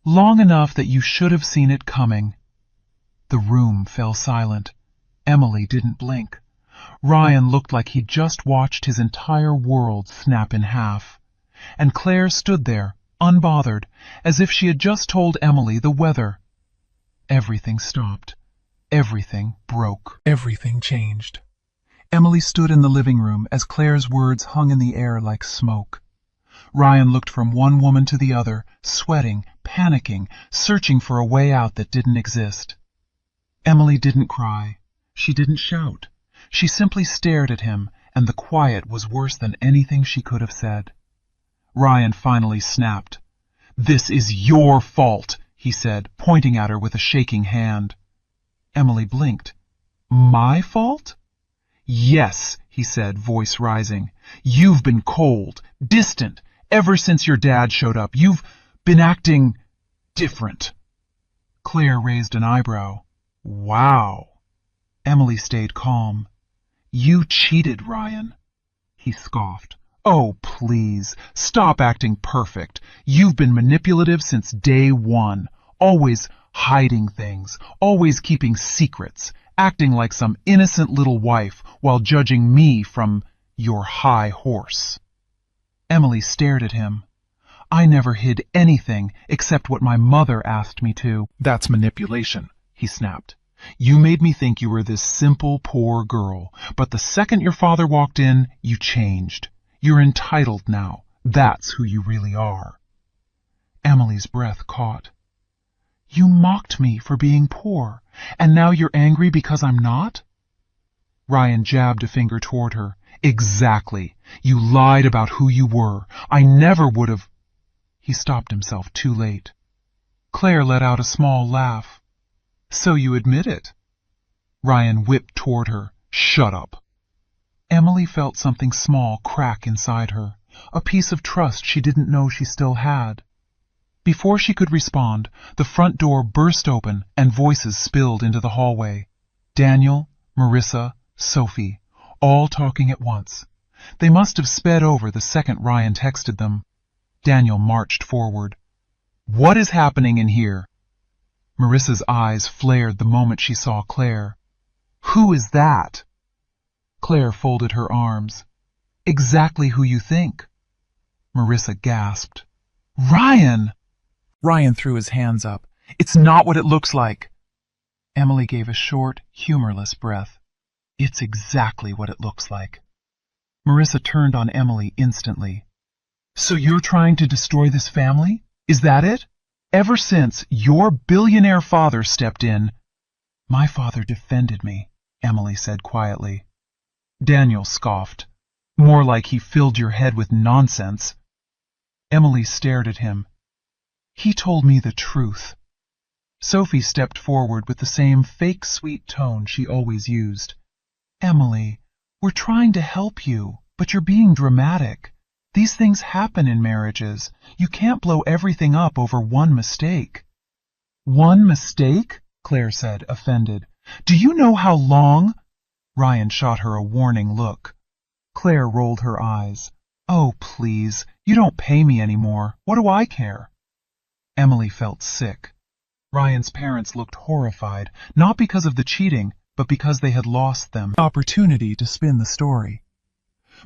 Long enough that you should have seen it coming. The room fell silent. Emily didn't blink. Ryan looked like he'd just watched his entire world snap in half. And Claire stood there, unbothered, as if she had just told Emily the weather. Everything stopped. Everything broke. Everything changed. Emily stood in the living room as Claire's words hung in the air like smoke. Ryan looked from one woman to the other, sweating, panicking, searching for a way out that didn't exist. Emily didn't cry. She didn't shout. She simply stared at him, and the quiet was worse than anything she could have said. Ryan finally snapped. This is your fault, he said, pointing at her with a shaking hand. Emily blinked. My fault? Yes, he said, voice rising. You've been cold, distant, ever since your dad showed up. You've been acting different. Claire raised an eyebrow. Wow. Emily stayed calm. You cheated, Ryan. He scoffed. Oh, please, stop acting perfect. You've been manipulative since day one, always hiding things, always keeping secrets, acting like some innocent little wife while judging me from your high horse. Emily stared at him. I never hid anything except what my mother asked me to. That's manipulation, he snapped. You made me think you were this simple, poor girl, but the second your father walked in, you changed. You're entitled now. That's who you really are. Emily's breath caught. You mocked me for being poor, and now you're angry because I'm not? Ryan jabbed a finger toward her. Exactly. You lied about who you were. I never would have... He stopped himself too late. Claire let out a small laugh. So you admit it. Ryan whipped toward her. Shut up. Emily felt something small crack inside her, a piece of trust she didn't know she still had. Before she could respond, the front door burst open and voices spilled into the hallway. Daniel, Marissa, Sophie, all talking at once. They must have sped over the second Ryan texted them. Daniel marched forward. What is happening in here? Marissa's eyes flared the moment she saw Claire. Who is that? Claire folded her arms. Exactly who you think. Marissa gasped. Ryan! Ryan threw his hands up. It's not what it looks like. Emily gave a short, humorless breath. It's exactly what it looks like. Marissa turned on Emily instantly. So you're trying to destroy this family? Is that it? Ever since your billionaire father stepped in... My father defended me, Emily said quietly. Daniel scoffed. More like he filled your head with nonsense. Emily stared at him. He told me the truth. Sophie stepped forward with the same fake sweet tone she always used. Emily, we're trying to help you, but you're being dramatic. These things happen in marriages. You can't blow everything up over one mistake. One mistake? Claire said, offended. Do you know how long? Ryan shot her a warning look. Claire rolled her eyes. Oh, please, you don't pay me anymore. What do I care? Emily felt sick. Ryan's parents looked horrified, not because of the cheating, but because they had lost them the opportunity to spin the story.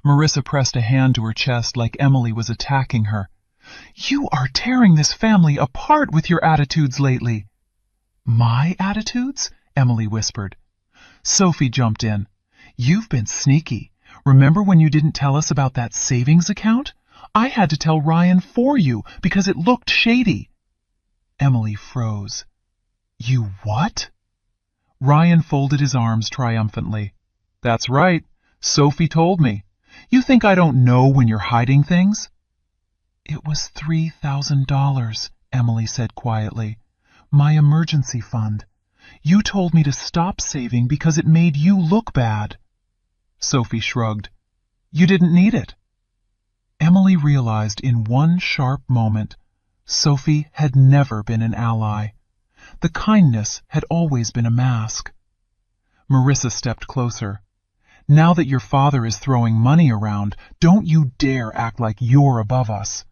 Marissa pressed a hand to her chest like Emily was attacking her. You are tearing this family apart with your attitudes lately. My attitudes? Emily whispered. Sophie jumped in. You've been sneaky. Remember when you didn't tell us about that savings account? I had to tell Ryan for you because it looked shady. Emily froze. You what? Ryan folded his arms triumphantly. That's right. Sophie told me. You think I don't know when you're hiding things? It was $3,000, Emily said quietly. My emergency fund. You told me to stop saving because it made you look bad. Sophie shrugged. You didn't need it. Emily realized in one sharp moment Sophie had never been an ally. The kindness had always been a mask. Marissa stepped closer. Now that your father is throwing money around, don't you dare act like you're above us.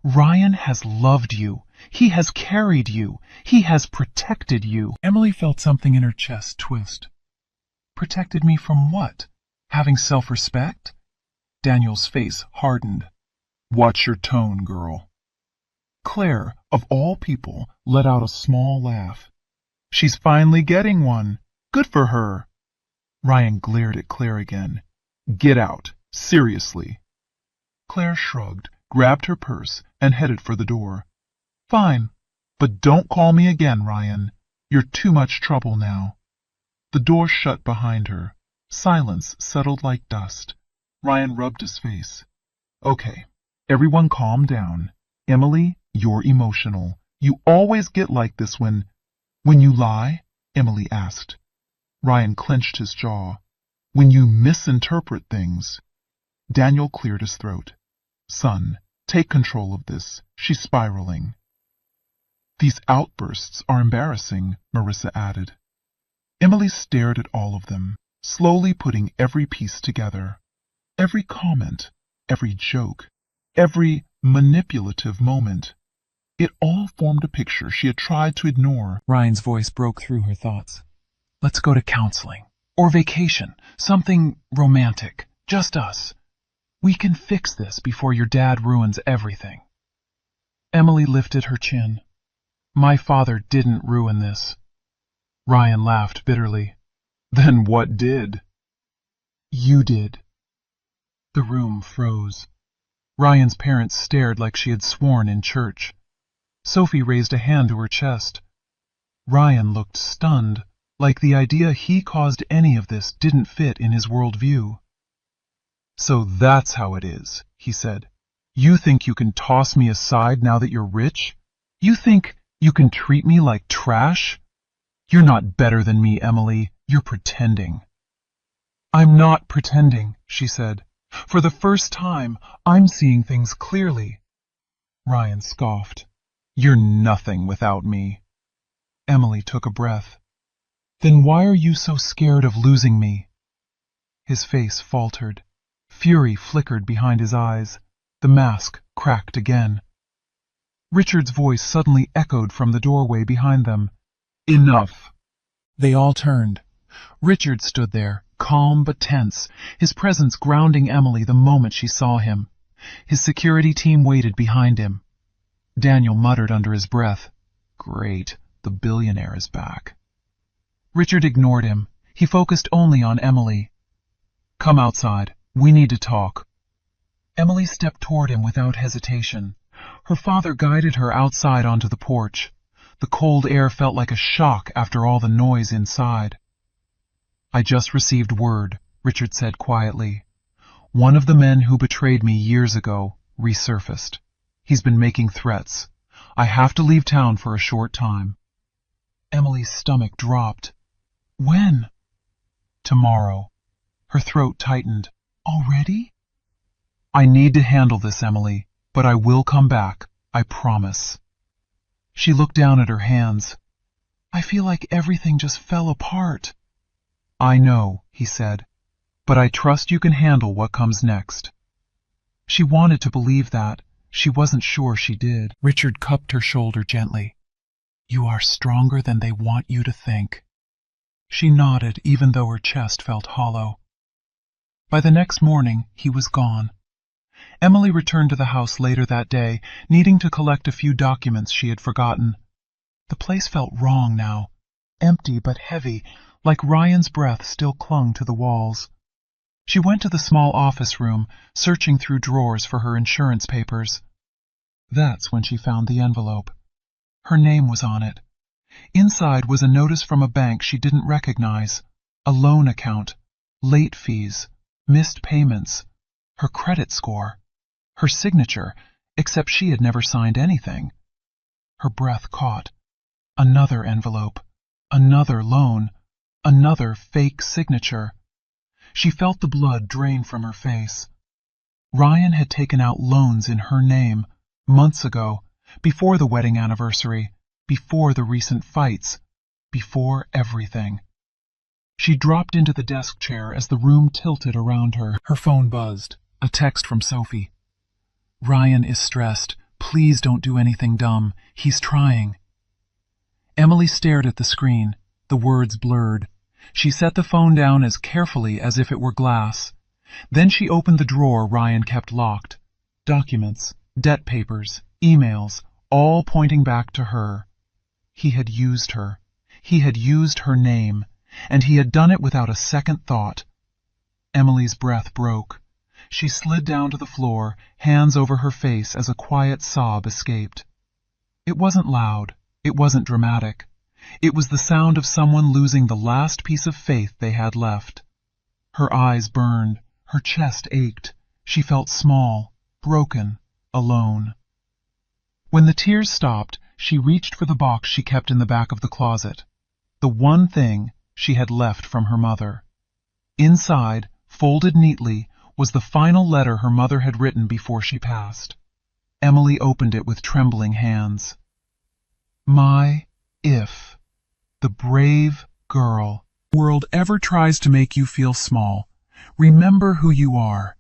Ryan has loved you. He has carried you. He has protected you. Emily felt something in her chest twist. Protected me from what? Having self-respect? Daniel's face hardened. Watch your tone, girl. Claire, of all people, let out a small laugh. She's finally getting one. Good for her. Ryan glared at Claire again. Get out. Seriously. Claire shrugged, grabbed her purse, and headed for the door. Fine. But don't call me again, Ryan. You're too much trouble now. The door shut behind her. Silence settled like dust. Ryan rubbed his face. Okay, everyone calm down. Emily, you're emotional. You always get like this when you lie? Emily asked. Ryan clenched his jaw. When you misinterpret things. Daniel cleared his throat. Son, take control of this. She's spiraling. These outbursts are embarrassing, Marissa added. Emily stared at all of them, slowly putting every piece together. Every comment, every joke, every manipulative moment. It all formed a picture she had tried to ignore. Ryan's voice broke through her thoughts. Let's go to counseling. Or vacation. Something romantic. Just us. We can fix this before your dad ruins everything. Emily lifted her chin. My father didn't ruin this. Ryan laughed bitterly. Then what did? You did. The room froze. Ryan's parents stared like she had sworn in church. Sophie raised a hand to her chest. Ryan looked stunned, like the idea he caused any of this didn't fit in his worldview. So that's how it is, he said. You think you can toss me aside now that you're rich? You think you can treat me like trash? You're not better than me, Emily. You're pretending. I'm not pretending, she said. For the first time, I'm seeing things clearly. Ryan scoffed. You're nothing without me. Emily took a breath. Then why are you so scared of losing me? His face faltered. Fury flickered behind his eyes. The mask cracked again. Richard's voice suddenly echoed from the doorway behind them. Enough! They all turned. Richard stood there, calm but tense, his presence grounding Emily the moment she saw him. His security team waited behind him. Daniel muttered under his breath, Great, the billionaire is back. Richard ignored him. He focused only on Emily. Come outside. We need to talk. Emily stepped toward him without hesitation. Her father guided her outside onto the porch. The cold air felt like a shock after all the noise inside. I just received word, Richard said quietly. One of the men who betrayed me years ago resurfaced. He's been making threats. I have to leave town for a short time. Emily's stomach dropped. When? Tomorrow. Her throat tightened. Already? I need to handle this, Emily, but I will come back. I promise. She looked down at her hands. I feel like everything just fell apart. I know, he said, but I trust you can handle what comes next. She wanted to believe that. She wasn't sure she did. Richard cupped her shoulder gently. You are stronger than they want you to think. She nodded, even though her chest felt hollow. By the next morning, he was gone. Emily returned to the house later that day, needing to collect a few documents she had forgotten. The place felt wrong now, empty but heavy, like Ryan's breath still clung to the walls. She went to the small office room, searching through drawers for her insurance papers. That's when she found the envelope. Her name was on it. Inside was a notice from a bank she didn't recognize, a loan account, late fees, missed payments, her credit score, her signature, except she had never signed anything. Her breath caught. Another envelope, another loan, another fake signature. She felt the blood drain from her face. Ryan had taken out loans in her name, months ago, before the wedding anniversary, before the recent fights, before everything. She dropped into the desk chair as the room tilted around her. Her phone buzzed. A text from Sophie. Ryan is stressed. Please don't do anything dumb. He's trying. Emily stared at the screen, the words blurred. She set the phone down as carefully as if it were glass. Then she opened the drawer Ryan kept locked. Documents, debt papers, emails, all pointing back to her. He had used her. He had used her name, and he had done it without a second thought. Emily's breath broke. She slid down to the floor, hands over her face as a quiet sob escaped. It wasn't loud. It wasn't dramatic. It was the sound of someone losing the last piece of faith they had left. Her eyes burned. Her chest ached. She felt small, broken, alone. When the tears stopped, she reached for the box she kept in the back of the closet. The one thing she had left from her mother. Inside, folded neatly, was the final letter her mother had written before she passed. Emily opened it with trembling hands. My if the brave girl the world ever tries to make you feel small, remember who you are.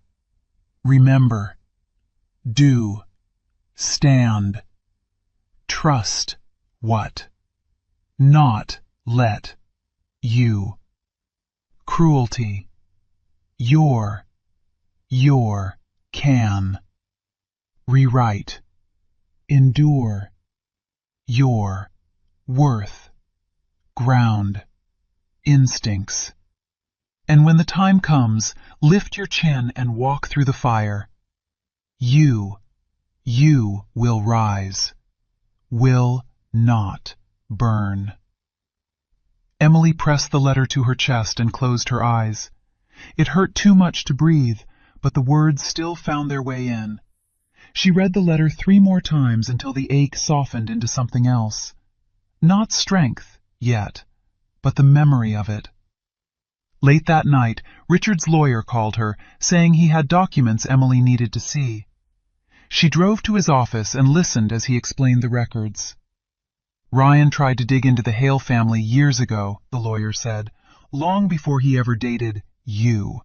Remember. Do. Stand. Trust. What? Not let. You. Cruelty. Your. Can. Rewrite. Endure. Your. Worth. Ground. Instincts. And when the time comes, lift your chin and walk through the fire. You will rise. Will not burn. Emily pressed the letter to her chest and closed her eyes. It hurt too much to breathe, but the words still found their way in. She read the letter 3 more times until the ache softened into something else. Not strength, yet, but the memory of it. Late that night, Richard's lawyer called her, saying he had documents Emily needed to see. She drove to his office and listened as he explained the records. Ryan tried to dig into the Hale family years ago, the lawyer said, long before he ever dated you.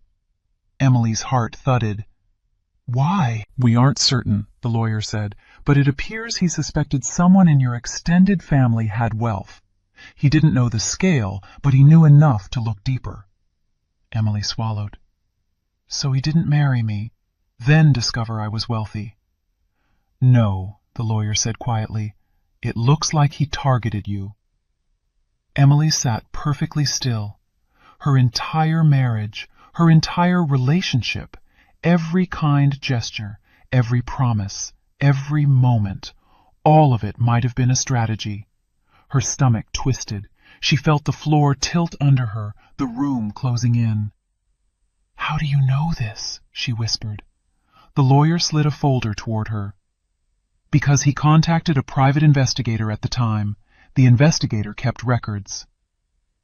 Emily's heart thudded. Why? We aren't certain, the lawyer said, but it appears he suspected someone in your extended family had wealth. He didn't know the scale, but he knew enough to look deeper. Emily swallowed. So he didn't marry me, then discover I was wealthy. No, the lawyer said quietly. It looks like he targeted you. Emily sat perfectly still. Her entire marriage, her entire relationship, every kind gesture, every promise, every moment, all of it might have been a strategy. Her stomach twisted. She felt the floor tilt under her, the room closing in. How do you know this? She whispered. The lawyer slid a folder toward her. Because he contacted a private investigator at the time. The investigator kept records.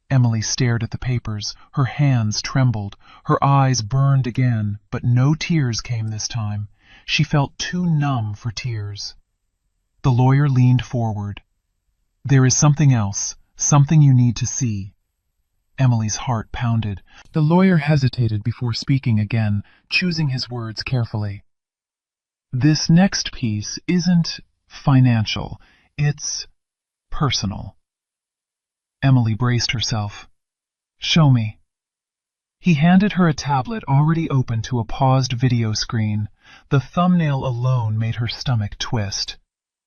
Emily stared at the papers. Her hands trembled. Her eyes burned again, but no tears came this time. She felt too numb for tears. The lawyer leaned forward. There is something else, something you need to see. Emily's heart pounded. The lawyer hesitated before speaking again, choosing his words carefully. This next piece isn't financial, it's personal. Emily braced herself. Show me. He handed her a tablet already open to a paused video screen. The thumbnail alone made her stomach twist.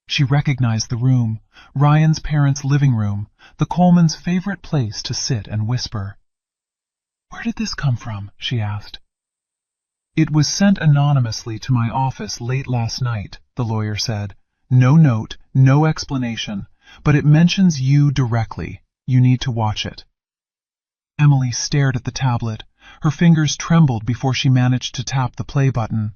She recognized the room, Ryan's parents' living room, the Colemans' favorite place to sit and whisper. "Where did this come from?" she asked. "It was sent anonymously to my office late last night," the lawyer said. "No note, no explanation, but it mentions you directly. You need to watch it." Emily stared at the tablet. Her fingers trembled before she managed to tap the play button.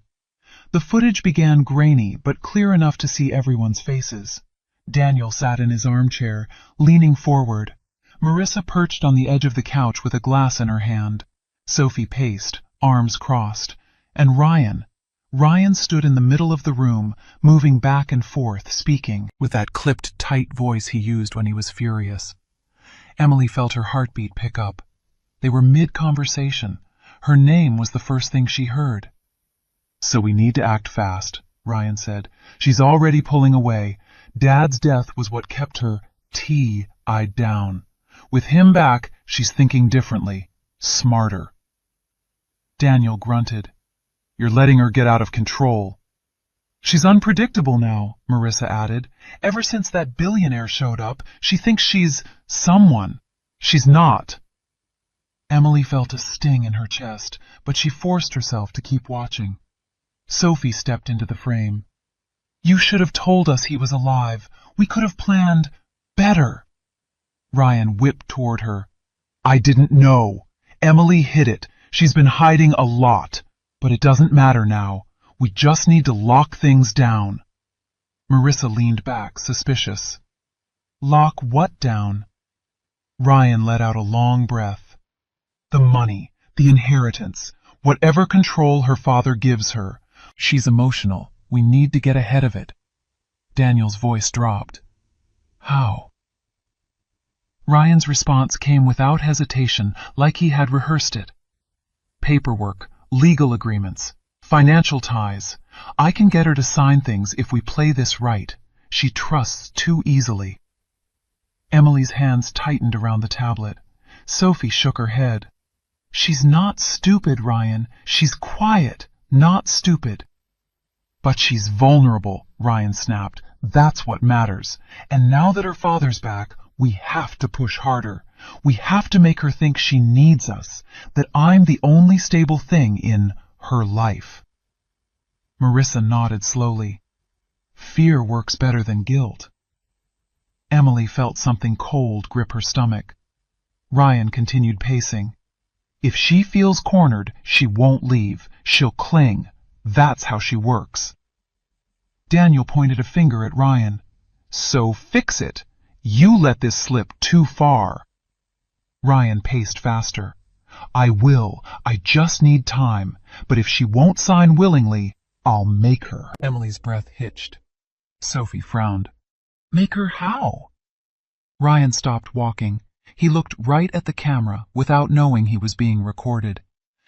The footage began grainy, but clear enough to see everyone's faces. Daniel sat in his armchair, leaning forward. Marissa perched on the edge of the couch with a glass in her hand. Sophie paced, arms crossed. And Ryan stood in the middle of the room, moving back and forth, speaking, with that clipped, tight voice he used when he was furious. Emily felt her heartbeat pick up. They were mid-conversation. Her name was the first thing she heard. "So we need to act fast," Ryan said. "She's already pulling away. Dad's death was what kept her eyed down. With him back, she's thinking differently, smarter." Daniel grunted. "You're letting her get out of control." "She's unpredictable now," Marissa added. "Ever since that billionaire showed up, she thinks she's someone. She's not." Emily felt a sting in her chest, but she forced herself to keep watching. Sophie stepped into the frame. "You should have told us he was alive. We could have planned better." Ryan whipped toward her. "I didn't know. Emily hid it. She's been hiding a lot. But it doesn't matter now. We just need to lock things down." Marissa leaned back, suspicious. "Lock what down?" Ryan let out a long breath. "The money, the inheritance, whatever control her father gives her. She's emotional. We need to get ahead of it." Daniel's voice dropped. "How?" Ryan's response came without hesitation, like he had rehearsed it. "Paperwork, legal agreements, financial ties. I can get her to sign things if we play this right. She trusts too easily." Emily's hands tightened around the tablet. Sophie shook her head. "She's not stupid, Ryan. She's quiet, not stupid." "But she's vulnerable," Ryan snapped. "That's what matters. And now that her father's back, we have to push harder. We have to make her think she needs us, that I'm the only stable thing in her life." Marissa nodded slowly. "Fear works better than guilt." Emily felt something cold grip her stomach. Ryan continued pacing. "If she feels cornered, she won't leave. She'll cling. That's how she works." Daniel pointed a finger at Ryan. "So fix it. You let this slip too far." Ryan paced faster. "I will. I just need time. But if she won't sign willingly, I'll make her." Emily's breath hitched. Sophie frowned. "Make her how?" Ryan stopped walking. He looked right at the camera without knowing he was being recorded.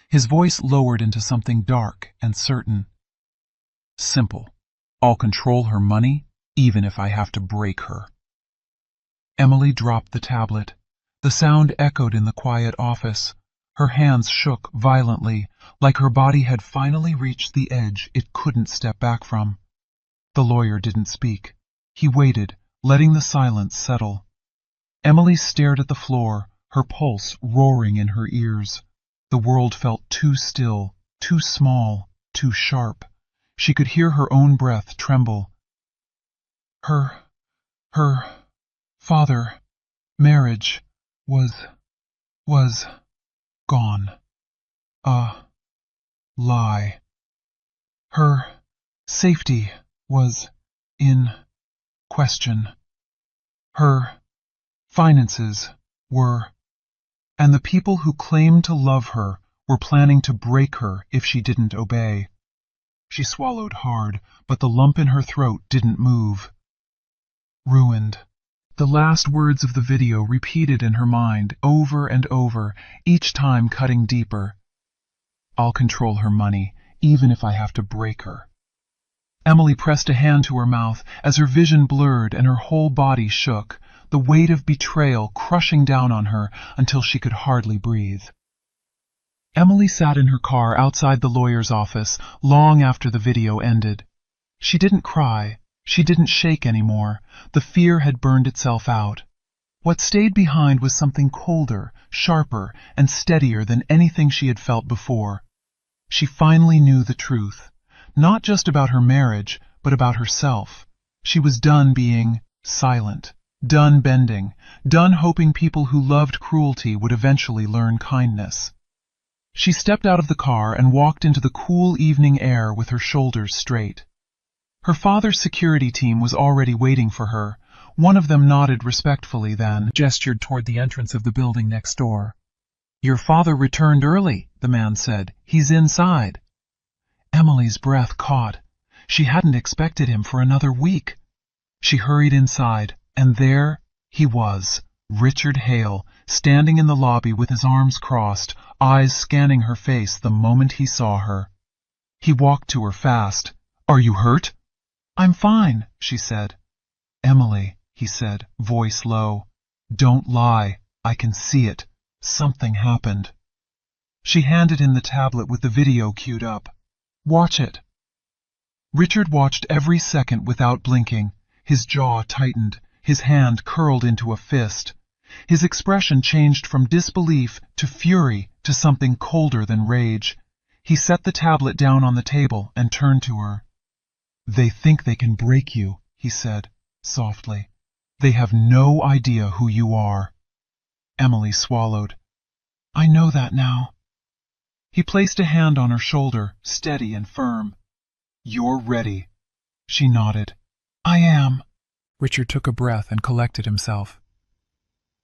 His voice lowered into something dark and certain. "Simple. I'll control her money, even if I have to break her." Emily dropped the tablet. The sound echoed in the quiet office. Her hands shook violently, like her body had finally reached the edge it couldn't step back from. The lawyer didn't speak. He waited, letting the silence settle. Emily stared at the floor, her pulse roaring in her ears. The world felt too still, too small, too sharp. She could hear her own breath tremble. Her father, marriage, was gone. A lie. Her safety was in question. Her finances were, and the people who claimed to love her were planning to break her if she didn't obey. She swallowed hard, but the lump in her throat didn't move. Ruined. The last words of the video repeated in her mind over and over, each time cutting deeper. "I'll control her money, even if I have to break her." Emily pressed a hand to her mouth as her vision blurred and her whole body shook, the weight of betrayal crushing down on her until she could hardly breathe. Emily sat in her car outside the lawyer's office long after the video ended. She didn't cry. She didn't shake anymore. The fear had burned itself out. What stayed behind was something colder, sharper, and steadier than anything she had felt before. She finally knew the truth, not just about her marriage, but about herself. She was done being silent, done bending, done hoping people who loved cruelty would eventually learn kindness. She stepped out of the car and walked into the cool evening air with her shoulders straight. Her father's security team was already waiting for her. One of them nodded respectfully, then gestured toward the entrance of the building next door. "Your father returned early," the man said. "He's inside." Emily's breath caught. She hadn't expected him for another week. She hurried inside, and there he was, Richard Hale, standing in the lobby with his arms crossed, eyes scanning her face the moment he saw her. He walked to her fast. "Are you hurt?" "I'm fine," she said. "Emily," he said, voice low. "Don't lie. I can see it. Something happened." She handed him the tablet with the video queued up. "Watch it." Richard watched every second without blinking. His jaw tightened, his hand curled into a fist. His expression changed from disbelief to fury to something colder than rage. He set the tablet down on the table and turned to her. "They think they can break you," he said, softly. "They have no idea who you are." Emily swallowed. "I know that now." He placed a hand on her shoulder, steady and firm. "You're ready." She nodded. "I am." Richard took a breath and collected himself.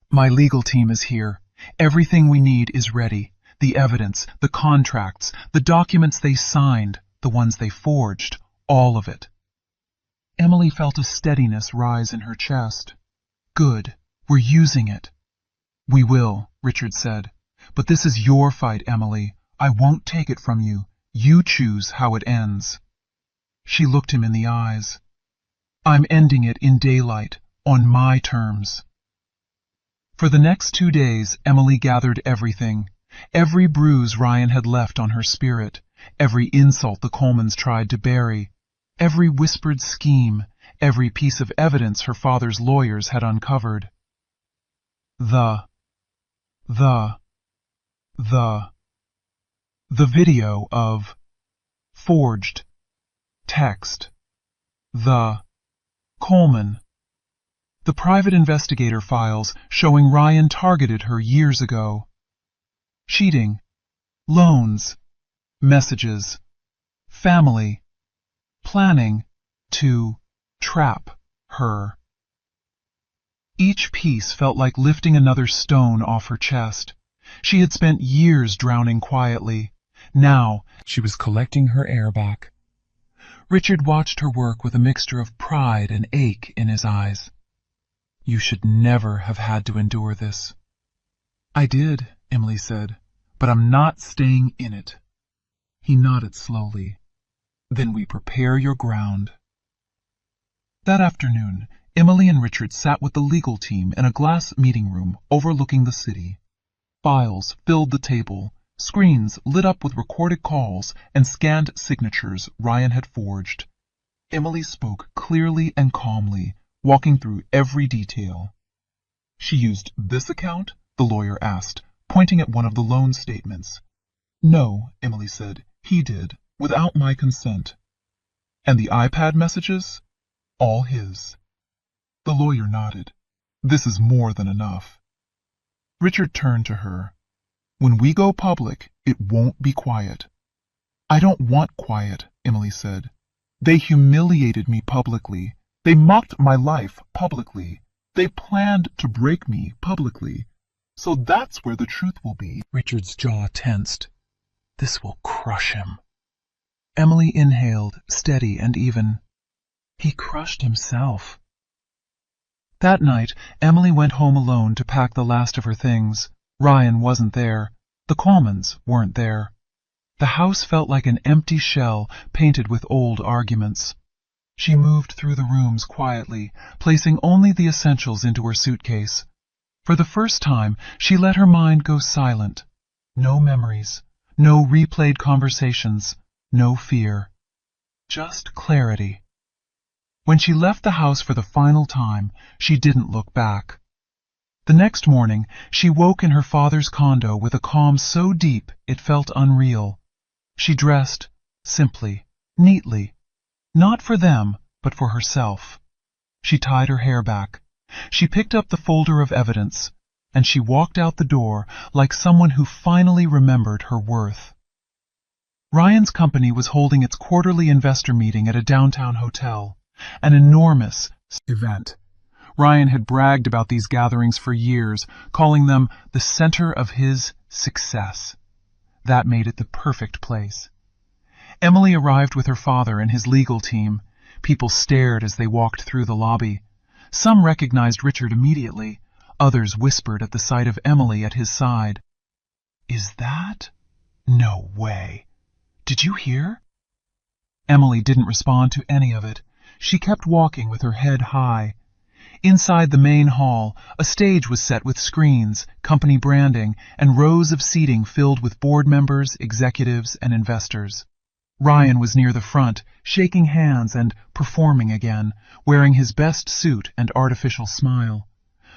"My legal team is here. Everything we need is ready. The evidence, the contracts, the documents they signed, the ones they forged, all of it." Emily felt a steadiness rise in her chest. "Good. We're using it." "We will," Richard said. "But this is your fight, Emily. I won't take it from you. You choose how it ends." She looked him in the eyes. "I'm ending it in daylight, on my terms." For the next 2 days, Emily gathered everything. Every bruise Ryan had left on her spirit, every insult the Colemans tried to bury, every whispered scheme, every piece of evidence her father's lawyers had uncovered. The video of forged text. The Coleman. The private investigator files showing Ryan targeted her years ago. Cheating. Loans. Messages. Family. Planning to trap her. Each piece felt like lifting another stone off her chest. She had spent years drowning quietly. Now she was collecting her air back. Richard watched her work with a mixture of pride and ache in his eyes. "You should never have had to endure this." "I did," Emily said, "but I'm not staying in it." He nodded slowly. "Then we prepare your ground." That afternoon, Emily and Richard sat with the legal team in a glass meeting room overlooking the city. Files filled the table, screens lit up with recorded calls and scanned signatures Ryan had forged. Emily spoke clearly and calmly, walking through every detail. "She used this account?" the lawyer asked, pointing at one of the loan statements. "No," Emily said, "he did, without my consent." "And the iPad messages?" "All his." The lawyer nodded. "This is more than enough." Richard turned to her. "When we go public, it won't be quiet." "I don't want quiet," Emily said. "They humiliated me publicly. They mocked my life publicly. They planned to break me publicly. So that's where the truth will be." Richard's jaw tensed. This will crush him. Emily inhaled, steady and even. He crushed himself. That night, Emily went home alone to pack the last of her things. Ryan wasn't there. The Colemans weren't there. The house felt like an empty shell painted with old arguments. She moved through the rooms quietly, placing only the essentials into her suitcase. For the first time, she let her mind go silent. No memories, no replayed conversations, no fear. Just clarity. When she left the house for the final time, she didn't look back. The next morning, she woke in her father's condo with a calm so deep it felt unreal. She dressed, simply, neatly. Not for them, but for herself. She tied her hair back. She picked up the folder of evidence, and she walked out the door like someone who finally remembered her worth. Ryan's company was holding its quarterly investor meeting at a downtown hotel, an enormous event. Ryan had bragged about these gatherings for years, calling them the center of his success. That made it the perfect place. Emily arrived with her father and his legal team. People stared as they walked through the lobby. Some recognized Richard immediately. Others whispered at the sight of Emily at his side. "Is that? No way. Did you hear?" Emily didn't respond to any of it. She kept walking with her head high. Inside the main hall, a stage was set with screens, company branding, and rows of seating filled with board members, executives, and investors. Ryan was near the front, shaking hands and performing again, wearing his best suit and artificial smile.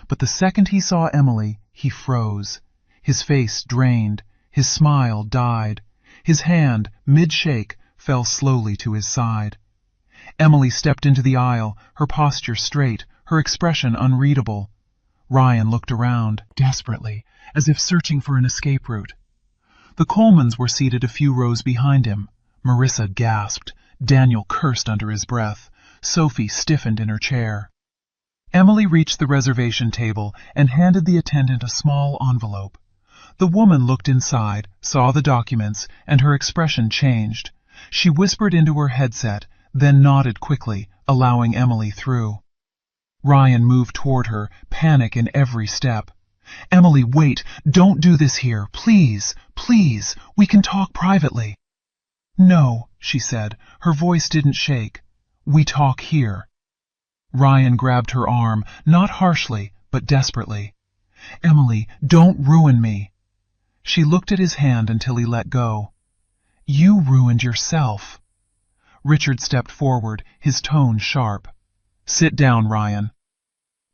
But the second he saw Emily, he froze. His face drained, his smile died. His hand, mid-shake, fell slowly to his side. Emily stepped into the aisle, her posture straight, her expression unreadable. Ryan looked around, desperately, as if searching for an escape route. The Colemans were seated a few rows behind him. Marissa gasped. Daniel cursed under his breath. Sophie stiffened in her chair. Emily reached the reservation table and handed the attendant a small envelope. The woman looked inside, saw the documents, and her expression changed. She whispered into her headset, then nodded quickly, allowing Emily through. Ryan moved toward her, panic in every step. "Emily, wait! Don't do this here! Please! Please! We can talk privately!" "No," she said. Her voice didn't shake. "We talk here." Ryan grabbed her arm, not harshly, but desperately. "Emily, don't ruin me." She looked at his hand until he let go. "You ruined yourself." Richard stepped forward, his tone sharp. "Sit down, Ryan."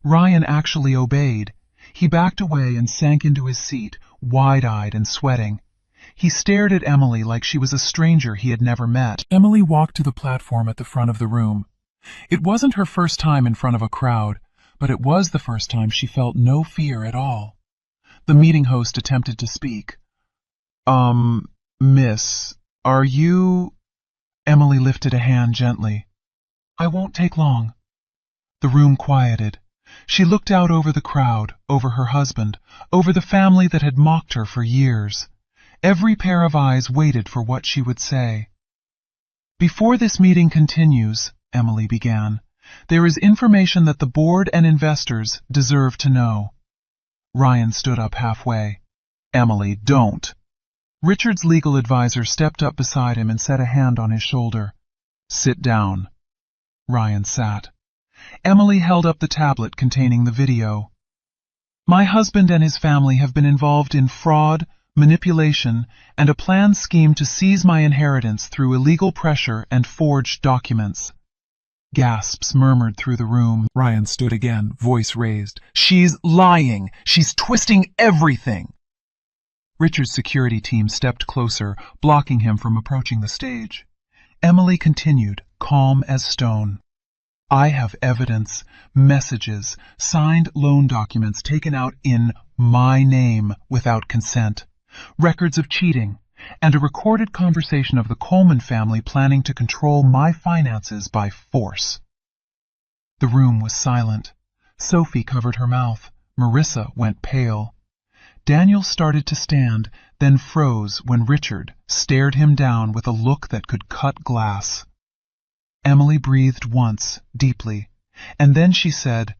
Ryan actually obeyed. He backed away and sank into his seat, wide-eyed and sweating. He stared at Emily like she was a stranger he had never met. Emily walked to the platform at the front of the room. It wasn't her first time in front of a crowd, but it was the first time she felt no fear at all. The meeting host attempted to speak. Miss, are you—" Emily lifted a hand gently. "I won't take long." The room quieted. She looked out over the crowd, over her husband, over the family that had mocked her for years. Every pair of eyes waited for what she would say. "Before this meeting continues," Emily began, "there is information that the board and investors deserve to know." Ryan stood up halfway. "Emily, don't." Richard's legal advisor stepped up beside him and set a hand on his shoulder. "Sit down." Ryan sat. Emily held up the tablet containing the video. "My husband and his family have been involved in fraud, manipulation, and a planned scheme to seize my inheritance through illegal pressure and forged documents." Gasps murmured through the room. Ryan stood again, voice raised. "She's lying! She's twisting everything!" Richard's security team stepped closer, blocking him from approaching the stage. Emily continued, calm as stone. "I have evidence, messages, signed loan documents taken out in my name without consent, records of cheating, and a recorded conversation of the Coleman family planning to control my finances by force." The room was silent. Sophie covered her mouth. Marissa went pale. Daniel started to stand, then froze when Richard stared him down with a look that could cut glass. Emily breathed once, deeply, and then she said,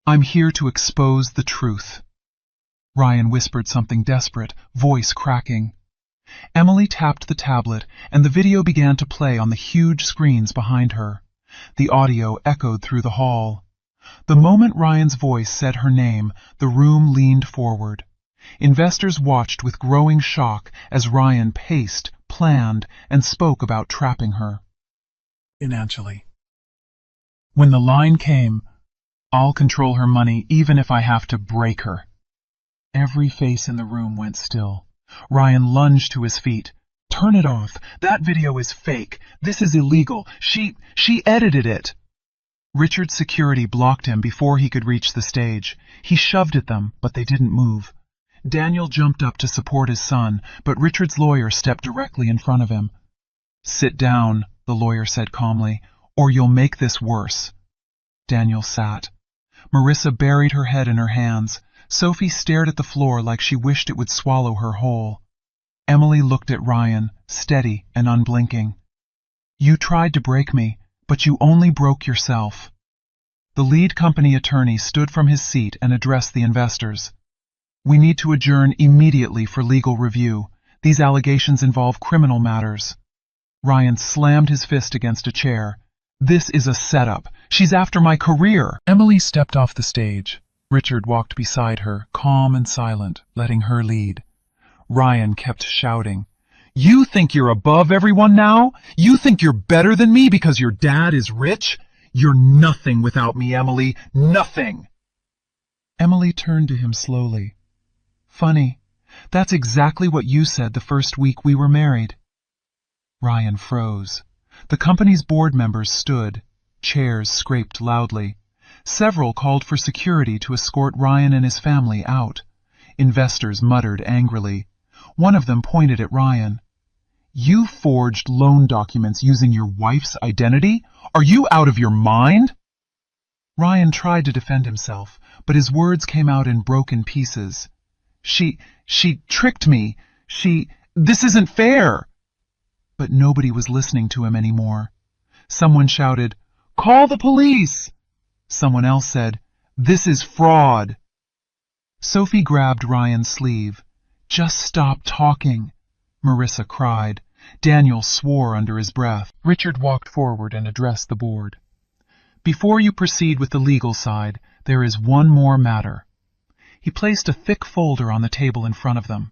"I'm here to expose the truth." Ryan whispered something desperate, voice cracking. Emily tapped the tablet, and the video began to play on the huge screens behind her. The audio echoed through the hall. The moment Ryan's voice said her name, the room leaned forward. Investors watched with growing shock as Ryan paced, planned, and spoke about trapping her. Financially. When the line came, "I'll control her money even if I have to break her." Every face in the room went still. Ryan lunged to his feet. "Turn it off. That video is fake. This is illegal. She edited it." Richard's security blocked him before he could reach the stage. He shoved at them, but they didn't move. Daniel jumped up to support his son, but Richard's lawyer stepped directly in front of him. "Sit down," the lawyer said calmly, "or you'll make this worse." Daniel sat. Marissa buried her head in her hands. Sophie stared at the floor like she wished it would swallow her whole. Emily looked at Ryan, steady and unblinking. "You tried to break me, but you only broke yourself." The lead company attorney stood from his seat and addressed the investors. "We need to adjourn immediately for legal review. These allegations involve criminal matters." Ryan slammed his fist against a chair. "This is a setup. She's after my career." Emily stepped off the stage. Richard walked beside her, calm and silent, letting her lead. Ryan kept shouting, "You think you're above everyone now? You think you're better than me because your dad is rich? You're nothing without me, Emily. Nothing." Emily turned to him slowly. "Funny. That's exactly what you said the first week we were married." Ryan froze. The company's board members stood. Chairs scraped loudly. Several called for security to escort Ryan and his family out. Investors muttered angrily. One of them pointed at Ryan. "You forged loan documents using your wife's identity? Are you out of your mind?" Ryan tried to defend himself, but his words came out in broken pieces. She tricked me. This isn't fair." But nobody was listening to him anymore. Someone shouted, "Call the police!" Someone else said, "This is fraud." Sophie grabbed Ryan's sleeve. "Just stop talking," Marissa cried. Daniel swore under his breath. Richard walked forward and addressed the board. "Before you proceed with the legal side, there is one more matter." He placed a thick folder on the table in front of them.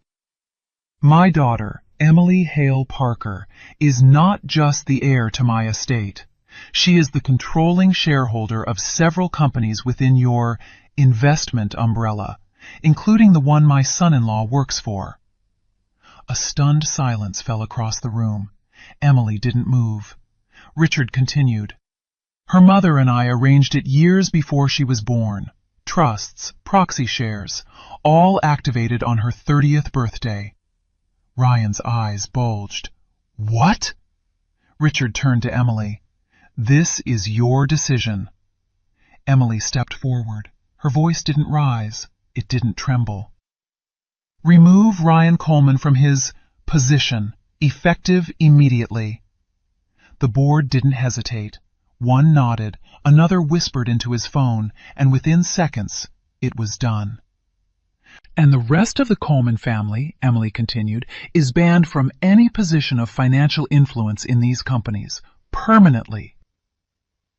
"My daughter, Emily Hale Parker, is not just the heir to my estate. She is the controlling shareholder of several companies within your investment umbrella, including the one my son-in-law works for." A stunned silence fell across the room. Emily didn't move. Richard continued. "Her mother and I arranged it years before she was born. Trusts, proxy shares, all activated on her 30th birthday." Ryan's eyes bulged. "What?" Richard turned to Emily. "This is your decision." Emily stepped forward. Her voice didn't rise. It didn't tremble. "Remove Ryan Coleman from his position, effective immediately." The board didn't hesitate. One nodded, another whispered into his phone, and within seconds, it was done. "And the rest of the Coleman family," Emily continued, "is banned from any position of financial influence in these companies, permanently."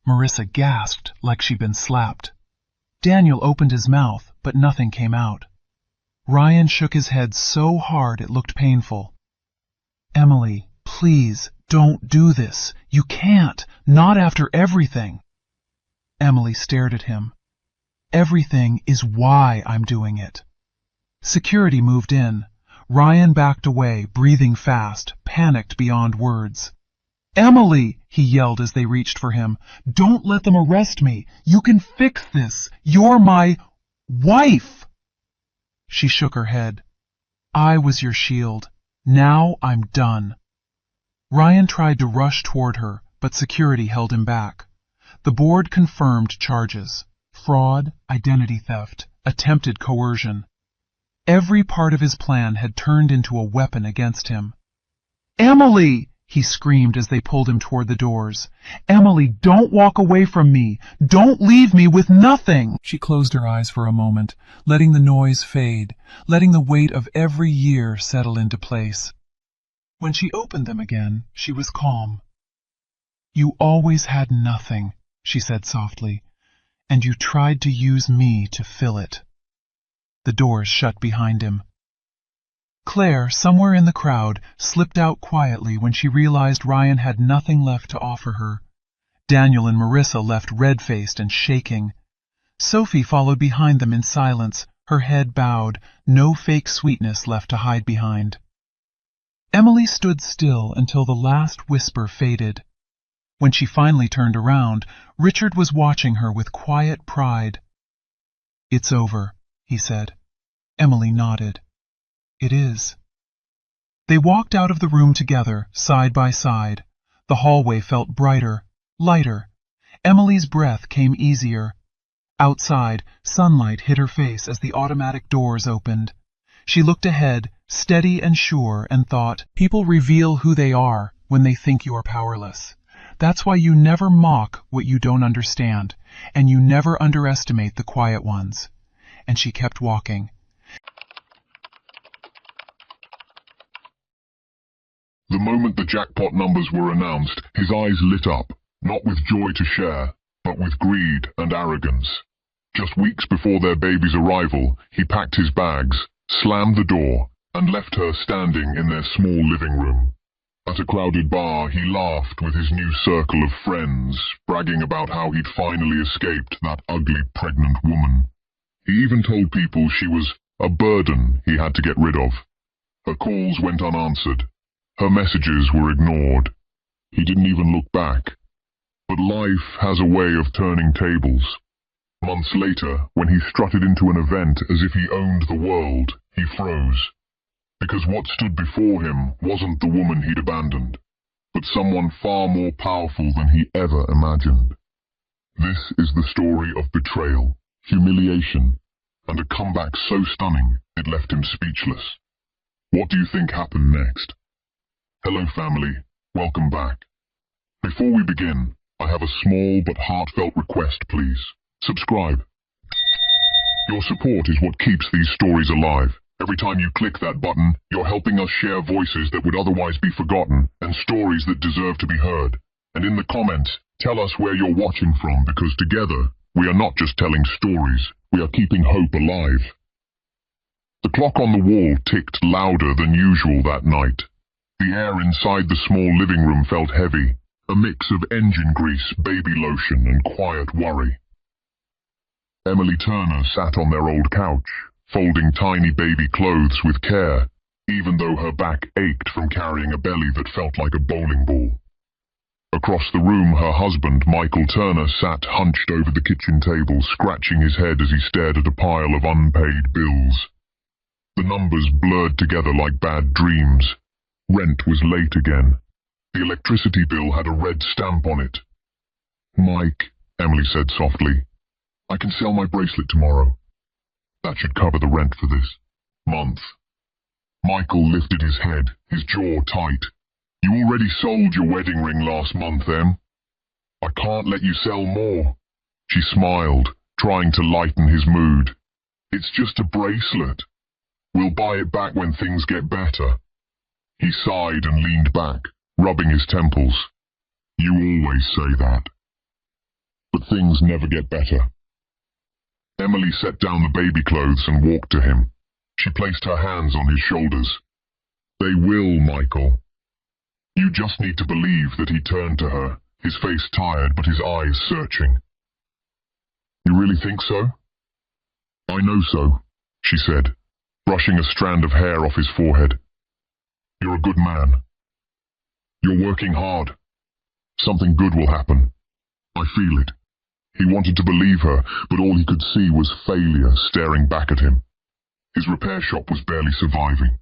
Marissa gasped like she'd been slapped. Daniel opened his mouth, but nothing came out. Ryan shook his head so hard it looked painful. "Emily, please, don't do this. You can't. Not after everything." Emily stared at him. "Everything is why I'm doing it." Security moved in. Ryan backed away, breathing fast, panicked beyond words. "Emily!" he yelled as they reached for him. "Don't let them arrest me. You can fix this. You're my wife." She shook her head. "I was your shield. Now I'm done." Ryan tried to rush toward her, but security held him back. The board confirmed charges: fraud, identity theft, attempted coercion. Every part of his plan had turned into a weapon against him. "Emily!" he screamed as they pulled him toward the doors. "Emily, don't walk away from me. Don't leave me with nothing." She closed her eyes for a moment, letting the noise fade, letting the weight of every year settle into place. When she opened them again, she was calm. You always had nothing, she said softly, and you tried to use me to fill it. The doors shut behind him. Claire, somewhere in the crowd, slipped out quietly when she realized Ryan had nothing left to offer her. Daniel and Marissa left red-faced and shaking. Sophie followed behind them in silence, her head bowed, no fake sweetness left to hide behind. Emily stood still until the last whisper faded. When she finally turned around, Richard was watching her with quiet pride. "It's over," he said. Emily nodded. "It is." They walked out of the room together, side by side. The hallway felt brighter, lighter. Emily's breath came easier. Outside, sunlight hit her face as the automatic doors opened. She looked ahead, steady and sure, and thought, people reveal who they are when they think you are powerless. That's why you never mock what you don't understand, and you never underestimate the quiet ones. And she kept walking. The moment the jackpot numbers were announced, his eyes lit up, not with joy to share, but with greed and arrogance. Just weeks before their baby's arrival, he packed his bags, slammed the door, and left her standing in their small living room. At a crowded bar, he laughed with his new circle of friends, bragging about how he'd finally escaped that ugly pregnant woman. He even told people she was a burden he had to get rid of. Her calls went unanswered. Her messages were ignored. He didn't even look back. But life has a way of turning tables. Months later, when he strutted into an event as if he owned the world, he froze. Because what stood before him wasn't the woman he'd abandoned, but someone far more powerful than he ever imagined. This is the story of betrayal, humiliation, and a comeback so stunning it left him speechless. What do you think happened next? Hello family, welcome back. Before we begin, I have a small but heartfelt request, please. Subscribe. Your support is what keeps these stories alive. Every time you click that button, you're helping us share voices that would otherwise be forgotten and stories that deserve to be heard. And in the comments, tell us where you're watching from, because together, we are not just telling stories, we are keeping hope alive. The clock on the wall ticked louder than usual that night. The air inside the small living room felt heavy, a mix of engine grease, baby lotion, and quiet worry. Emily Turner sat on their old couch, folding tiny baby clothes with care, even though her back ached from carrying a belly that felt like a bowling ball. Across the room, her husband, Michael Turner, sat hunched over the kitchen table, scratching his head as he stared at a pile of unpaid bills. The numbers blurred together like bad dreams. Rent was late again. The electricity bill had a red stamp on it. "Mike," Emily said softly, "I can sell my bracelet tomorrow. That should cover the rent for this month." Michael lifted his head, his jaw tight. "You already sold your wedding ring last month, Em. I can't let you sell more." She smiled, trying to lighten his mood. "It's just a bracelet. We'll buy it back when things get better." He sighed and leaned back, rubbing his temples. "You always say that. But things never get better." Emily set down the baby clothes and walked to him. She placed her hands on his shoulders. "They will, Michael. You just need to believe." That he turned to her, his face tired but his eyes searching. "You really think so?" "I know so," she said, brushing a strand of hair off his forehead. "You're a good man. You're working hard. Something good will happen. I feel it." He wanted to believe her, but all he could see was failure staring back at him. His repair shop was barely surviving.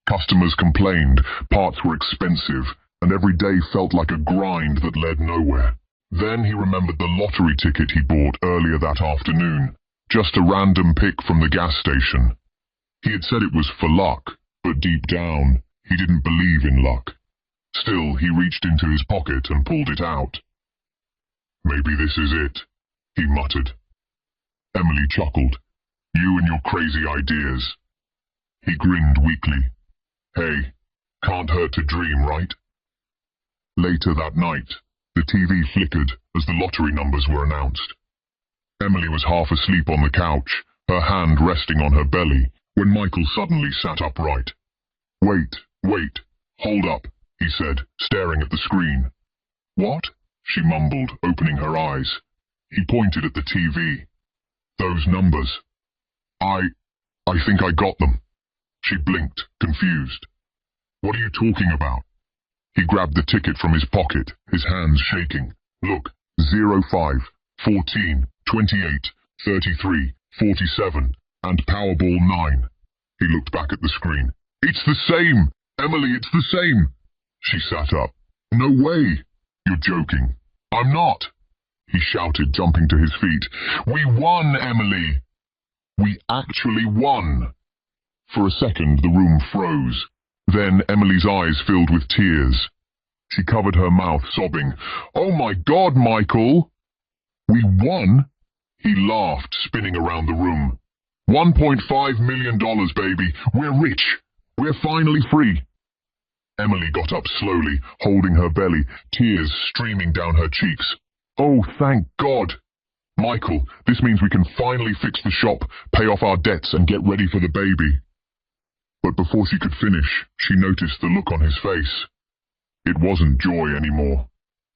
Customers complained, parts were expensive, and every day felt like a grind that led nowhere. Then he remembered the lottery ticket he bought earlier that afternoon, just a random pick from the gas station. He had said it was for luck, but deep down, he didn't believe in luck. Still, he reached into his pocket and pulled it out. "Maybe this is it," he muttered. Emily chuckled. "You and your crazy ideas." He grinned weakly. "Hey, can't hurt to dream, right?" Later that night, The TV flickered as the lottery numbers were announced. Emily was half asleep on the couch, her hand resting on her belly, when Michael suddenly sat upright. "Wait, hold up," he said, staring at the screen. "What?" she mumbled, opening her eyes. He pointed at the TV. "Those numbers. I think I got them." She blinked, confused. "What are you talking about?" He grabbed the ticket from his pocket, his hands shaking. "Look, 05, 14, 28, 33, 47, and Powerball 9. He looked back at the screen. "It's the same! Emily, it's the same!" She sat up. "No way! You're joking." "I'm not!" he shouted, jumping to his feet. "We won, Emily! We actually won!" For a second the room froze. Then Emily's eyes filled with tears. She covered her mouth, sobbing. "Oh my God, Michael!" "We won?" He laughed, spinning around the room. $1.5 million, baby. We're rich. We're finally free." Emily got up slowly, holding her belly, tears streaming down her cheeks. "Oh, thank God. Michael, this means we can finally fix the shop, pay off our debts, and get ready for the baby." But before she could finish, she noticed the look on his face. It wasn't joy anymore.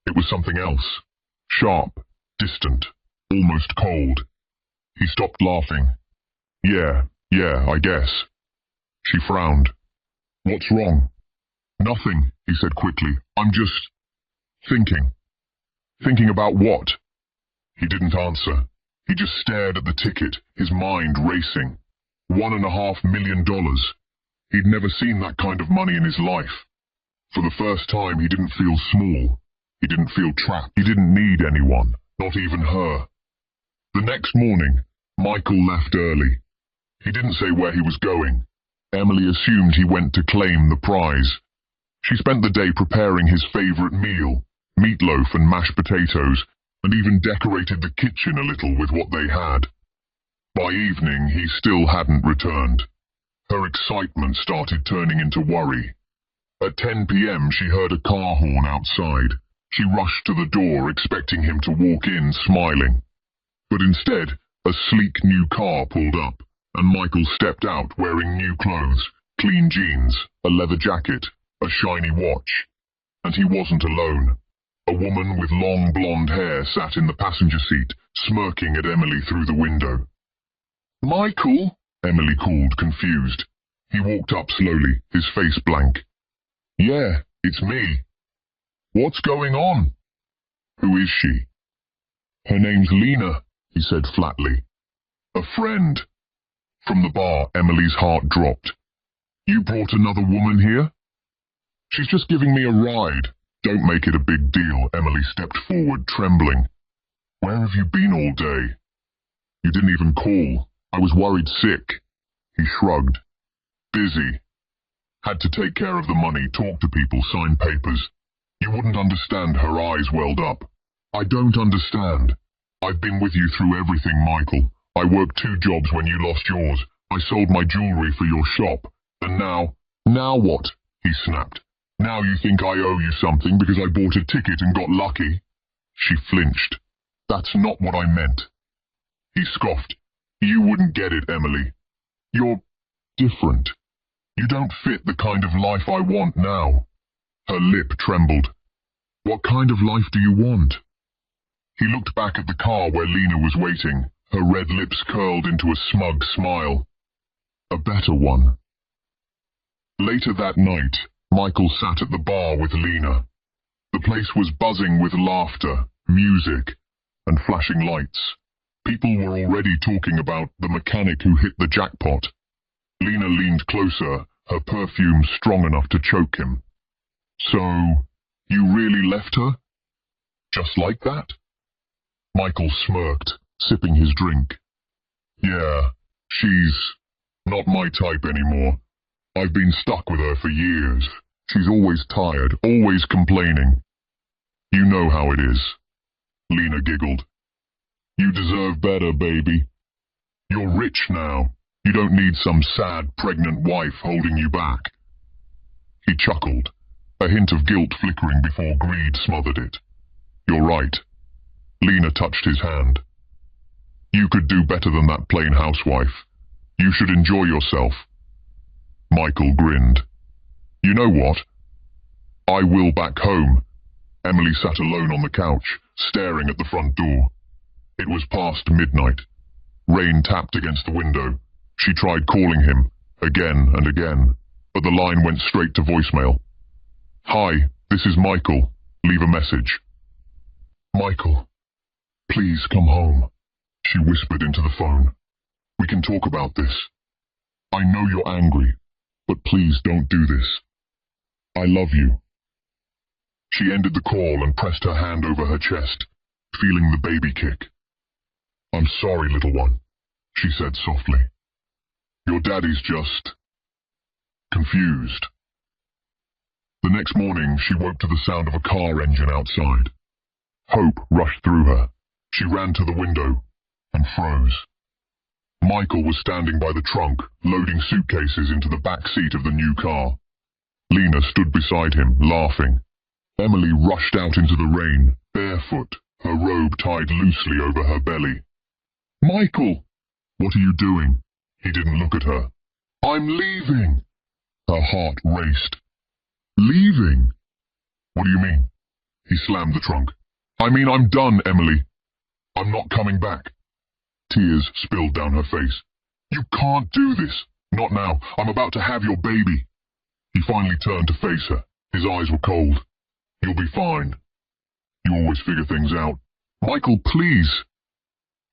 It was something else. Sharp, distant, almost cold. He stopped laughing. Yeah, I guess." She frowned. "What's wrong?" "Nothing," he said quickly. "I'm just thinking." "Thinking about what?" He didn't answer. He just stared at the ticket, his mind racing. $1.5 million. He'd never seen that kind of money in his life. For the first time, he didn't feel small. He didn't feel trapped. He didn't need anyone, not even her. The next morning, Michael left early. He didn't say where he was going. Emily assumed he went to claim the prize. She spent the day preparing his favorite meal, meatloaf and mashed potatoes, and even decorated the kitchen a little with what they had. By evening, he still hadn't returned. Her excitement started turning into worry. At 10 p.m., she heard a car horn outside. She rushed to the door, expecting him to walk in, smiling. But instead, a sleek new car pulled up, and Michael stepped out wearing new clothes, clean jeans, a leather jacket, a shiny watch. And he wasn't alone. A woman with long blonde hair sat in the passenger seat, smirking at Emily through the window. "Michael?" Emily called, confused. He walked up slowly, his face blank. "Yeah, it's me." "What's going on?" "Who is she?" "Her name's Lena," he said flatly. "A friend." From the bar, Emily's heart dropped. "You brought another woman here?" "She's just giving me a ride." "Don't make it a big deal." Emily stepped forward, trembling. "Where have you been all day?" "You didn't even call. I was worried sick." He shrugged. "Busy. Had to take care of the money, talk to people, sign papers. You wouldn't understand." Her eyes welled up. "I don't understand. I've been with you through everything, Michael. I worked 2 jobs when you lost yours. I sold my jewelry for your shop. And now..." "Now what?" he snapped. "Now you think I owe you something because I bought a ticket and got lucky?" She flinched. "That's not what I meant." He scoffed. "You wouldn't get it, Emily. You're different. You don't fit the kind of life I want now." Her lip trembled. "What kind of life do you want?" He looked back at the car where Lena was waiting, her red lips curled into a smug smile. "A better one." Later that night, Michael sat at the bar with Lena. The place was buzzing with laughter, music, and flashing lights. People were already talking about the mechanic who hit the jackpot. Lena leaned closer, her perfume strong enough to choke him. "So, you really left her? Just like that?" Michael smirked, sipping his drink. "Yeah, she's not my type anymore. I've been stuck with her for years. She's always tired, always complaining. You know how it is." Lena giggled. "You deserve better, baby. You're rich now. You don't need some sad, pregnant wife holding you back." He chuckled, a hint of guilt flickering before greed smothered it. You're right. Lena touched his hand. You could do better than that plain housewife. You should enjoy yourself. Michael grinned. You know what? I will back home. Emily sat alone on the couch, staring at the front door. It was past midnight. Rain tapped against the window. She tried calling him, again and again, but the line went straight to voicemail. Hi, this is Michael. Leave a message. Michael, please come home, she whispered into the phone. We can talk about this. I know you're angry, but please don't do this. I love you. She ended the call and pressed her hand over her chest, feeling the baby kick. I'm sorry, little one, she said softly. Your daddy's just confused. The next morning, she woke to the sound of a car engine outside. Hope rushed through her. She ran to the window and froze. Michael was standing by the trunk, loading suitcases into the back seat of the new car. Lena stood beside him, laughing. Emily rushed out into the rain, barefoot, her robe tied loosely over her belly. Michael! What are you doing? He didn't look at her. I'm leaving! Her heart raced. Leaving? What do you mean? He slammed the trunk. I mean, I'm done, Emily. I'm not coming back. Tears spilled down her face. You can't do this. Not now. I'm about to have your baby. He finally turned to face her. His eyes were cold. You'll be fine. You always figure things out. Michael, please.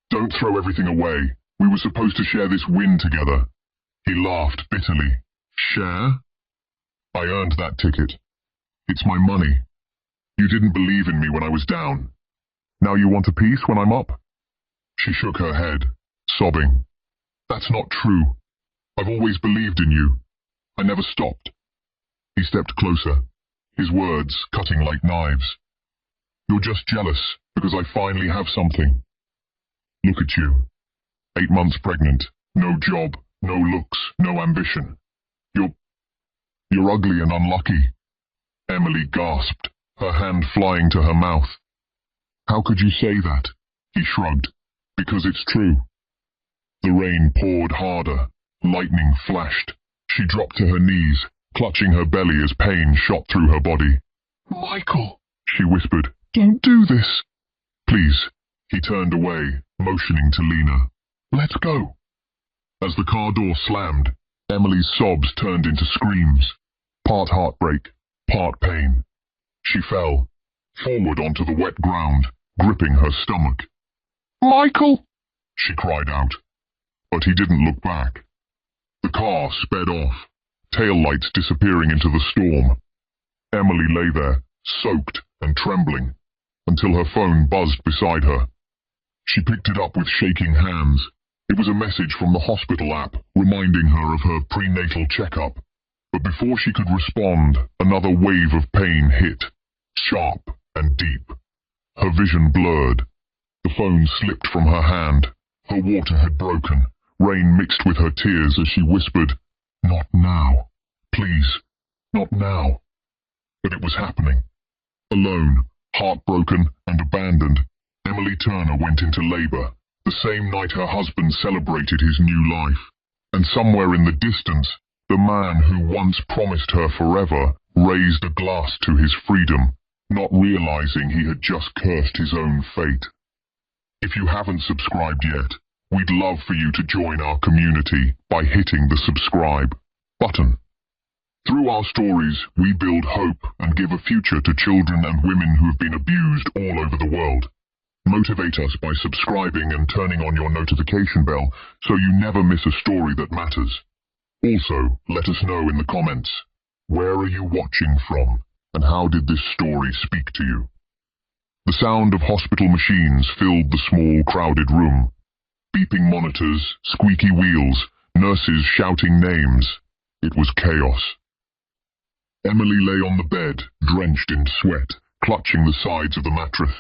Don't throw everything away. We were supposed to share this win together. He laughed bitterly. Share? I earned that ticket. It's my money. You didn't believe in me when I was down. Now you want a piece when I'm up? She shook her head, sobbing. That's not true. I've always believed in you. I never stopped. He stepped closer, his words cutting like knives. You're just jealous because I finally have something. Look at you. 8 months pregnant, no job, no looks, no ambition. You're ugly and unlucky. Emily gasped, her hand flying to her mouth. How could you say that? He shrugged. Because it's true. The rain poured harder. Lightning flashed. She dropped to her knees, clutching her belly as pain shot through her body. Michael, she whispered, don't do this. Please. He turned away, motioning to Lena. Let's go. As the car door slammed, Emily's sobs turned into screams. Part heartbreak, part pain. She fell, forward onto the wet ground, gripping her stomach. Michael! She cried out. But he didn't look back. The car sped off, taillights disappearing into the storm. Emily lay there, soaked and trembling, until her phone buzzed beside her. She picked it up with shaking hands. It was a message from the hospital app, reminding her of her prenatal checkup. But before she could respond, another wave of pain hit, sharp and deep. Her vision blurred. The phone slipped from her hand. Her water had broken. Rain mixed with her tears as she whispered, Not now. Please, not now. But it was happening. Alone, heartbroken and abandoned, Emily Turner went into labor, the same night her husband celebrated his new life. And somewhere in the distance, the man who once promised her forever raised a glass to his freedom, not realizing he had just cursed his own fate. If you haven't subscribed yet, we'd love for you to join our community by hitting the subscribe button. Through our stories, we build hope and give a future to children and women who have been abused all over the world. Motivate us by subscribing and turning on your notification bell so you never miss a story that matters. Also, let us know in the comments, where are you watching from, and how did this story speak to you? The sound of hospital machines filled the small, crowded room. Beeping monitors, squeaky wheels, nurses shouting names. It was chaos. Emily lay on the bed, drenched in sweat, clutching the sides of the mattress.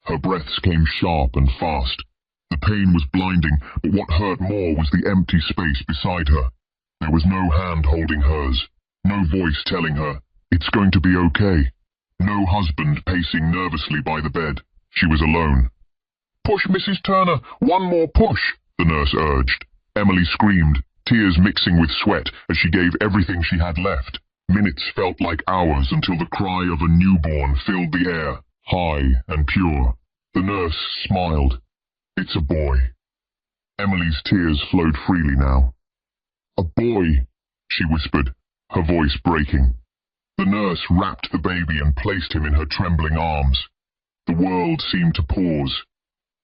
Her breaths came sharp and fast. The pain was blinding, but what hurt more was the empty space beside her. There was no hand holding hers, no voice telling her, it's going to be okay. No husband pacing nervously by the bed. She was alone. "Push, Mrs. Turner, one more push," the nurse urged. Emily screamed, tears mixing with sweat as she gave everything she had left. Minutes felt like hours until the cry of a newborn filled the air, high and pure. The nurse smiled. "It's a boy." Emily's tears flowed freely now. "A boy," she whispered, her voice breaking. The nurse wrapped the baby and placed him in her trembling arms. The world seemed to pause.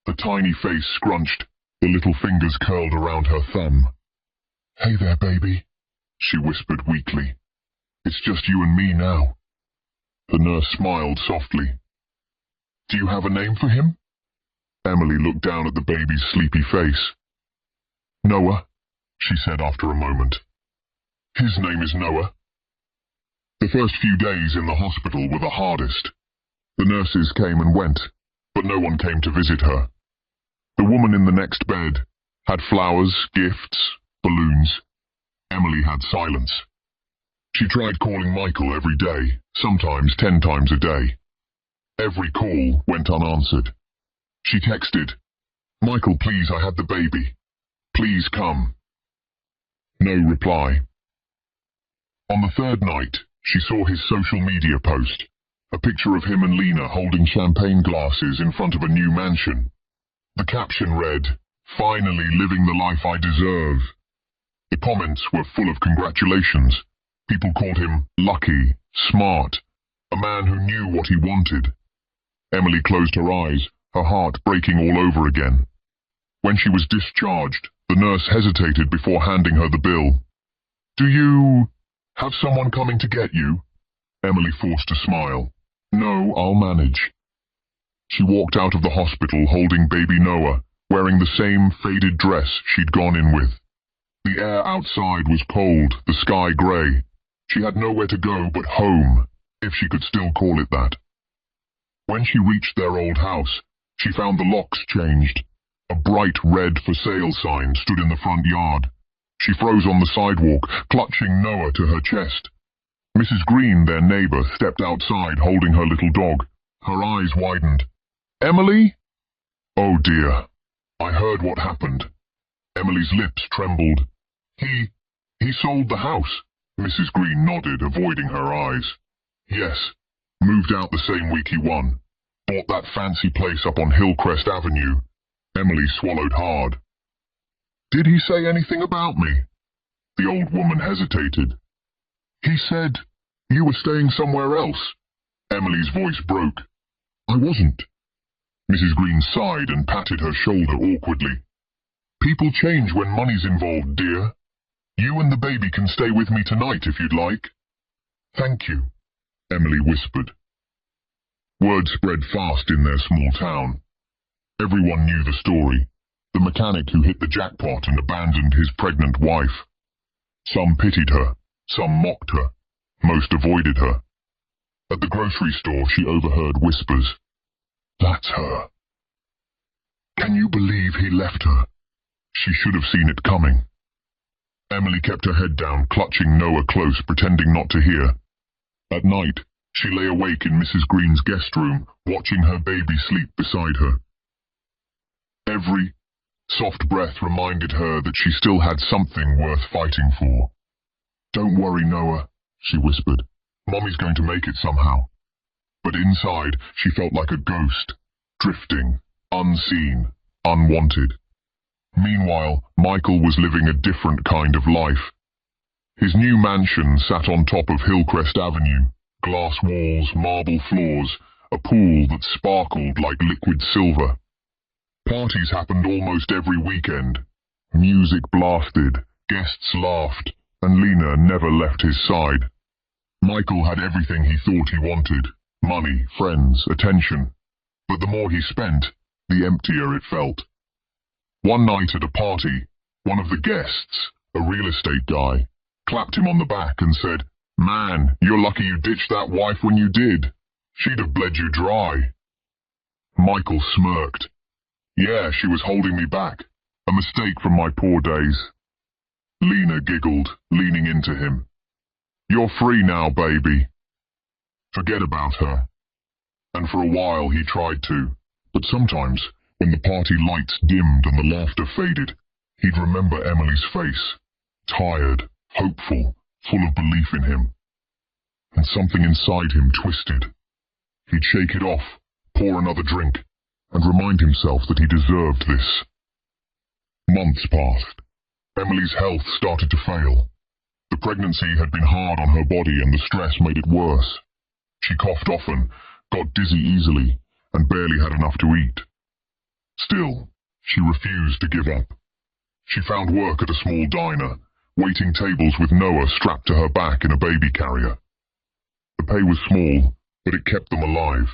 The tiny face scrunched, the little fingers curled around her thumb. "Hey there, baby," she whispered weakly. "It's just you and me now." The nurse smiled softly. "Do you have a name for him?" Emily looked down at the baby's sleepy face. "Noah," she said after a moment. "His name is Noah." The first few days in the hospital were the hardest. The nurses came and went, but no one came to visit her. The woman in the next bed had flowers, gifts, balloons. Emily had silence. She tried calling Michael every day, sometimes 10 times a day. Every call went unanswered. She texted, "Michael, please, I had the baby. Please come." No reply. On the third night, she saw his social media post, a picture of him and Lena holding champagne glasses in front of a new mansion. The caption read, "Finally living the life I deserve." The comments were full of congratulations. People called him lucky, smart, a man who knew what he wanted. Emily closed her eyes, her heart breaking all over again. When she was discharged, the nurse hesitated before handing her the bill. "Do you have someone coming to get you?" Emily forced a smile. "No, I'll manage." She walked out of the hospital holding baby Noah, wearing the same faded dress she'd gone in with. The air outside was cold, the sky grey. She had nowhere to go but home, if she could still call it that. When she reached their old house, she found the locks changed. A bright red for sale sign stood in the front yard. She froze on the sidewalk, clutching Noah to her chest. Mrs. Green, their neighbour, stepped outside holding her little dog. Her eyes widened. "Emily?" "Oh dear. I heard what happened." Emily's lips trembled. He sold the house." Mrs. Green nodded, avoiding her eyes. "Yes. Moved out the same week he won. Bought that fancy place up on Hillcrest Avenue." Emily swallowed hard. "Did he say anything about me?" The old woman hesitated. "He said you were staying somewhere else." Emily's voice broke. "I wasn't." Mrs. Green sighed and patted her shoulder awkwardly. "People change when money's involved, dear. You and the baby can stay with me tonight if you'd like." "Thank you," Emily whispered. Word spread fast in their small town. Everyone knew the story. The mechanic who hit the jackpot and abandoned his pregnant wife. Some pitied her, some mocked her, most avoided her. At the grocery store she overheard whispers. "That's her. Can you believe he left her? She should have seen it coming." Emily kept her head down, clutching Noah close, pretending not to hear. At night, she lay awake in Mrs. Green's guest room, watching her baby sleep beside her. Every soft breath reminded her that she still had something worth fighting for. "Don't worry, Noah," she whispered. "Mommy's going to make it somehow." But inside, she felt like a ghost, drifting, unseen, unwanted. Meanwhile, Michael was living a different kind of life. His new mansion sat on top of Hillcrest Avenue, glass walls, marble floors, a pool that sparkled like liquid silver. Parties happened almost every weekend. Music blasted, guests laughed, and Lena never left his side. Michael had everything he thought he wanted: money, friends, attention. But the more he spent, the emptier it felt. One night at a party, one of the guests, a real estate guy, clapped him on the back and said, "Man, you're lucky you ditched that wife when you did. She'd have bled you dry." Michael smirked. "Yeah, she was holding me back. A mistake from my poor days." Lena giggled, leaning into him. "You're free now, baby." "Forget about her," and for a while he tried to. But sometimes, when the party lights dimmed and the laughter faded, he'd remember Emily's face, tired, hopeful, full of belief in him. And something inside him twisted. He'd shake it off, pour another drink, and remind himself that he deserved this. Months passed. Emily's health started to fail. The pregnancy had been hard on her body and the stress made it worse. She coughed often, got dizzy easily, and barely had enough to eat. Still, she refused to give up. She found work at a small diner, waiting tables with Noah strapped to her back in a baby carrier. The pay was small, but it kept them alive.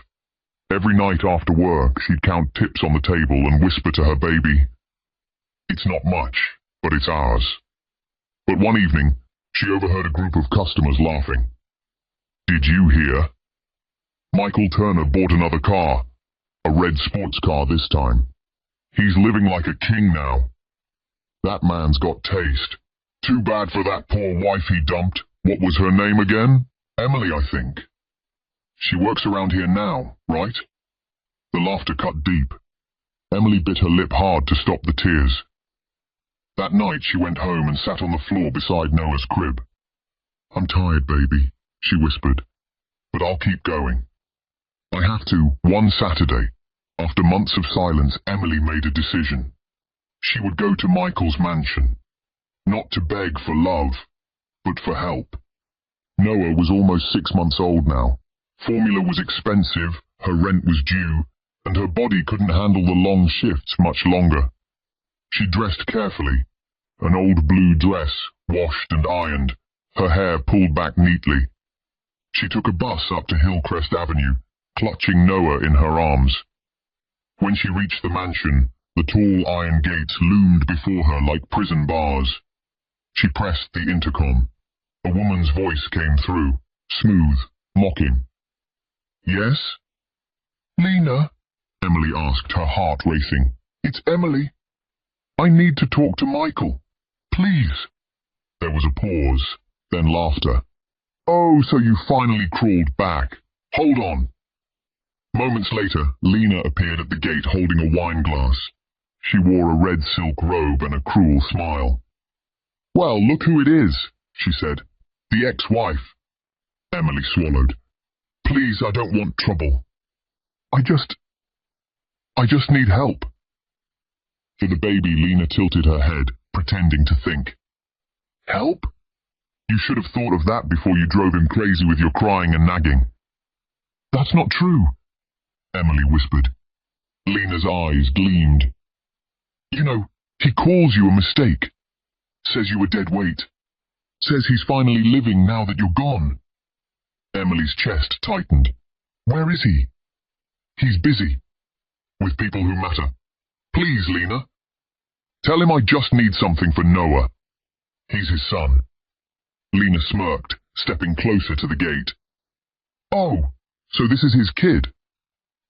Every night after work, she'd count tips on the table and whisper to her baby, "It's not much, but it's ours." But one evening, she overheard a group of customers laughing. "Did you hear? Michael Turner bought another car, a red sports car this time. He's living like a king now. That man's got taste. Too bad for that poor wife he dumped. What was her name again? Emily, I think. She works around here now, right?" The laughter cut deep. Emily bit her lip hard to stop the tears. That night she went home and sat on the floor beside Noah's crib. "I'm tired, baby," she whispered, "but I'll keep going. I have to." One Saturday, after months of silence, Emily made a decision. She would go to Michael's mansion, not to beg for love, but for help. Noah was almost 6 months old now. Formula was expensive, her rent was due, and her body couldn't handle the long shifts much longer. She dressed carefully, an old blue dress, washed and ironed, her hair pulled back neatly. She took a bus up to Hillcrest Avenue, clutching Noah in her arms. When she reached the mansion, the tall iron gates loomed before her like prison bars. She pressed the intercom. A woman's voice came through, smooth, mocking. "Yes?" "Lena?" Emily asked, her heart racing. "It's Emily. I need to talk to Michael. Please." There was a pause, then laughter. "Oh, so you finally crawled back. Hold on." Moments later, Lena appeared at the gate holding a wine glass. She wore a red silk robe and a cruel smile. "Well, look who it is," she said. "The ex-wife." Emily swallowed. "Please, I don't want trouble. I just need help." For the baby, Lena tilted her head, pretending to think. "Help? You should have thought of that before you drove him crazy with your crying and nagging." "That's not true," Emily whispered. Lena's eyes gleamed. "You know, he calls you a mistake. Says you were dead weight. Says he's finally living now that you're gone." Emily's chest tightened. "Where is he?" "He's busy. With people who matter. Please, Lena. Tell him I just need something for Noah. He's his son." Lena smirked, stepping closer to the gate. "Oh, so this is his kid?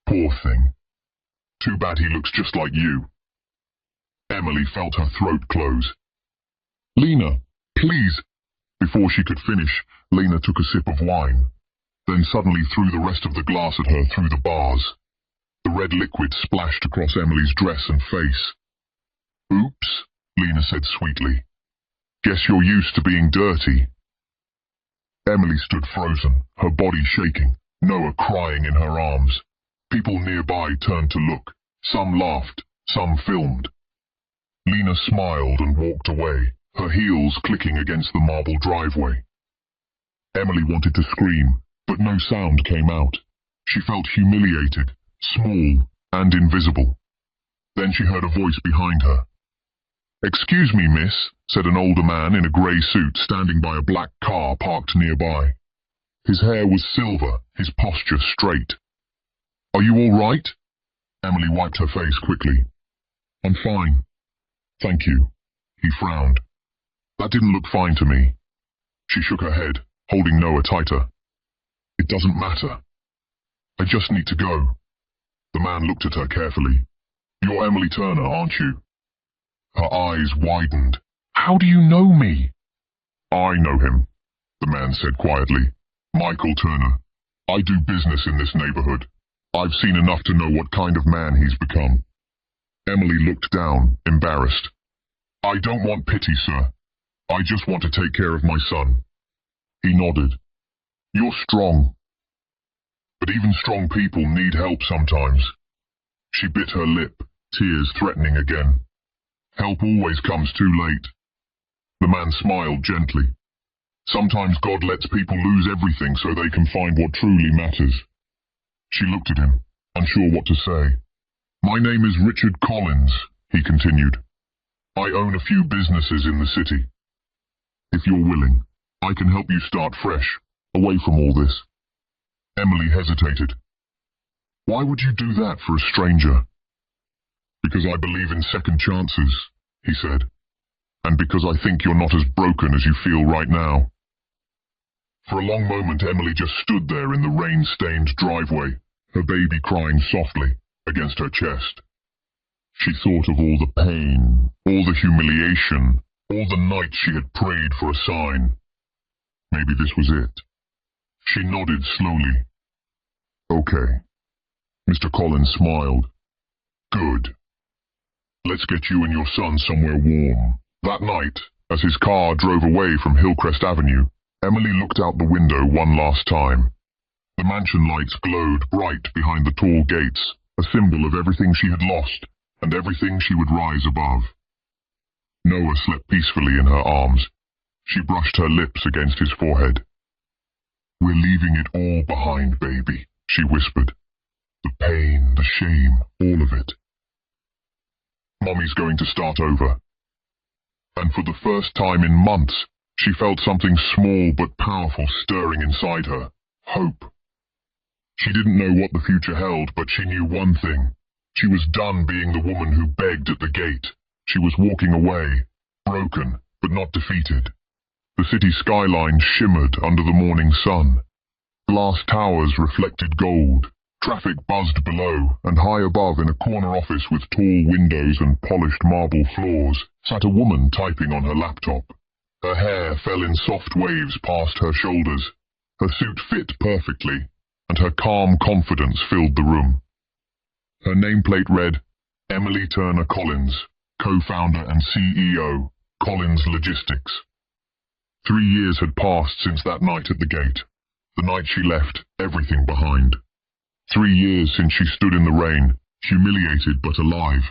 Poor thing. Too bad he looks just like you." Emily felt her throat close. "Lena, please." Before she could finish, Lena took a sip of wine, then suddenly threw the rest of the glass at her through the bars. The red liquid splashed across Emily's dress and face. "Oops," Lena said sweetly. "Guess you're used to being dirty." Emily stood frozen, her body shaking, Noah crying in her arms. People nearby turned to look. Some laughed, some filmed. Lena smiled and walked away, her heels clicking against the marble driveway. Emily wanted to scream, but no sound came out. She felt humiliated, small and invisible. Then she heard a voice behind her. "Excuse me, miss," said an older man in a grey suit standing by a black car parked nearby. His hair was silver, his posture straight. "Are you all right?" Emily wiped her face quickly. "I'm fine. Thank you." He frowned. "That didn't look fine to me." She shook her head, holding Noah tighter. "It doesn't matter. I just need to go." The man looked at her carefully. "You're Emily Turner, aren't you?" Her eyes widened. "How do you know me?" "I know him," the man said quietly. "Michael Turner. I do business in this neighborhood. I've seen enough to know what kind of man he's become. Emily looked down, embarrassed. I don't want pity, sir. I just want to take care of my son. He nodded. You're strong. But even strong people need help sometimes. She bit her lip, tears threatening again. Help always comes too late. The man smiled gently. Sometimes God lets people lose everything so they can find what truly matters. She looked at him, unsure what to say. My name is Richard Collins, he continued. I own a few businesses in the city. If you're willing, I can help you start fresh, away from all this. Emily hesitated. Why would you do that for a stranger? Because I believe in second chances, he said, and because I think you're not as broken as you feel right now. For a long moment, Emily just stood there in the rain-stained driveway, her baby crying softly against her chest. She thought of all the pain, all the humiliation, all the nights she had prayed for a sign. Maybe this was it. She nodded slowly. Okay. Mr. Collins smiled. Good. Let's get you and your son somewhere warm. That night, as his car drove away from Hillcrest Avenue, Emily looked out the window one last time. The mansion lights glowed bright behind the tall gates, a symbol of everything she had lost and everything she would rise above. Noah slept peacefully in her arms. She brushed her lips against his forehead. We're leaving it all behind, baby, she whispered. The pain, the shame, all of it. Mommy's going to start over. And for the first time in months, she felt something small but powerful stirring inside her. Hope. She didn't know what the future held, but she knew one thing. She was done being the woman who begged at the gate. She was walking away, broken, but not defeated. The city skyline shimmered under the morning sun. Glass towers reflected gold. Traffic buzzed below, and high above in a corner office with tall windows and polished marble floors sat a woman typing on her laptop. Her hair fell in soft waves past her shoulders. Her suit fit perfectly, and her calm confidence filled the room. Her nameplate read, Emily Turner Collins, co-founder and CEO, Collins Logistics. 3 years had passed since that night at the gate, the night she left everything behind. 3 years since she stood in the rain, humiliated but alive.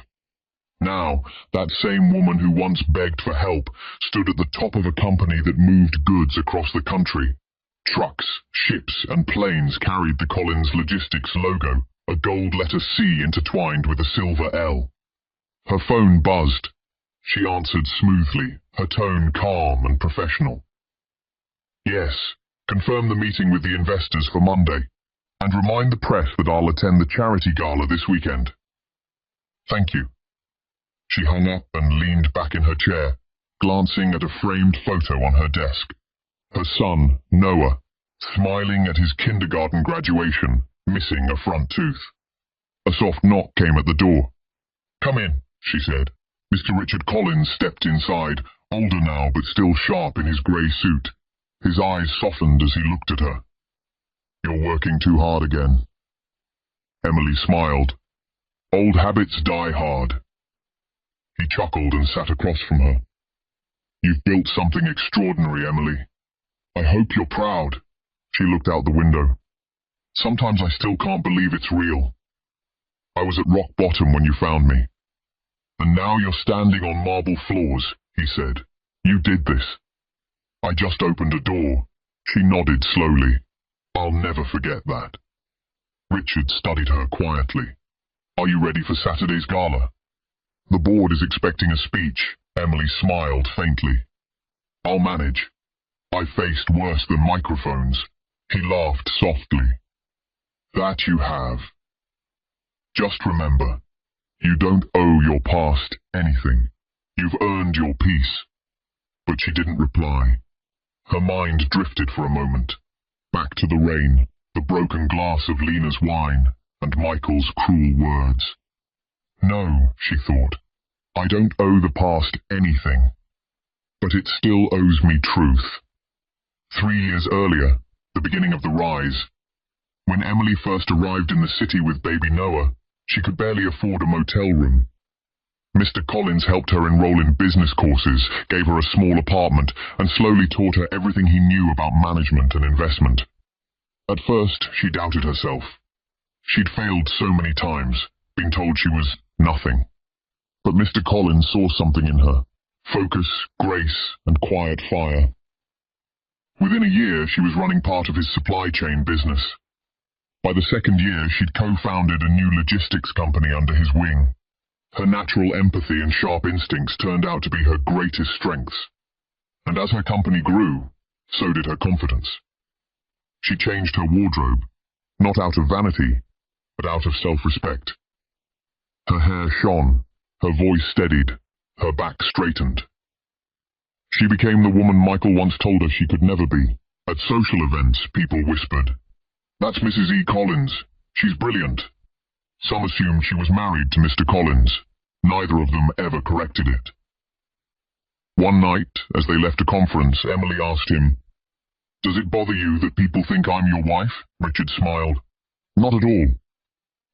Now, that same woman who once begged for help stood at the top of a company that moved goods across the country. Trucks, ships, and planes carried the Collins Logistics logo, a gold letter C intertwined with a silver L. Her phone buzzed. She answered smoothly, her tone calm and professional. Yes, confirm the meeting with the investors for Monday, and remind the press that I'll attend the charity gala this weekend. Thank you. She hung up and leaned back in her chair, glancing at a framed photo on her desk. Her son, Noah, smiling at his kindergarten graduation, missing a front tooth. A soft knock came at the door. Come in, she said. Mr. Richard Collins stepped inside, older now but still sharp in his grey suit. His eyes softened as he looked at her. You're working too hard again. Emily smiled. Old habits die hard. He chuckled and sat across from her. You've built something extraordinary, Emily. I hope you're proud. She looked out the window. Sometimes I still can't believe it's real. I was at rock bottom when you found me. And now you're standing on marble floors, he said. You did this. I just opened a door. She nodded slowly. I'll never forget that. Richard studied her quietly. Are you ready for Saturday's gala? The board is expecting a speech. Emily smiled faintly. I'll manage. I've faced worse than microphones. He laughed softly. That you have. Just remember, you don't owe your past anything. You've earned your peace. But she didn't reply. Her mind drifted for a moment, back to the rain, the broken glass of Lena's wine, and Michael's cruel words. No, she thought, I don't owe the past anything. But it still owes me truth. 3 years earlier, the beginning of the rise, When Emily first arrived in the city with baby Noah, she could barely afford a motel room. Mr. Collins helped her enroll in business courses, gave her a small apartment, and slowly taught her everything he knew about management and investment. At first, she doubted herself. She'd failed so many times, been told she was nothing. But Mr. Collins saw something in her: focus, grace, and quiet fire. Within a year, she was running part of his supply chain business. By the second year, she'd co-founded a new logistics company under his wing. Her natural empathy and sharp instincts turned out to be her greatest strengths. And as her company grew, so did her confidence. She changed her wardrobe, not out of vanity, but out of self-respect. Her hair shone, her voice steadied, her back straightened. She became the woman Michael once told her she could never be. At social events, people whispered, "That's Mrs. E. Collins. She's brilliant." Some assumed she was married to Mr. Collins. Neither of them ever corrected it. One night, as they left a conference, Emily asked him, "Does it bother you that people think I'm your wife?" Richard smiled. "Not at all.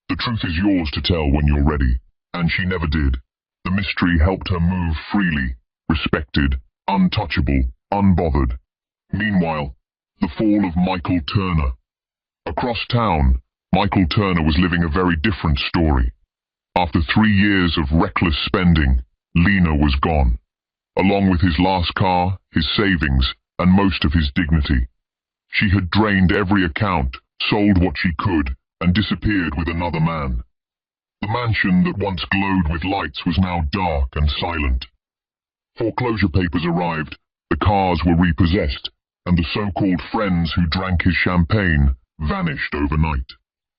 The truth is yours to tell when you're ready." And she never did. The mystery helped her move freely, respected, untouchable, unbothered. Meanwhile, the fall of Michael Turner. Across town, Michael Turner was living a very different story. After 3 years of reckless spending, Lena was gone, along with his last car, his savings, and most of his dignity. She had drained every account, sold what she could, and disappeared with another man. The mansion that once glowed with lights was now dark and silent. Foreclosure papers arrived, the cars were repossessed, and the so-called friends who drank his champagne vanished overnight.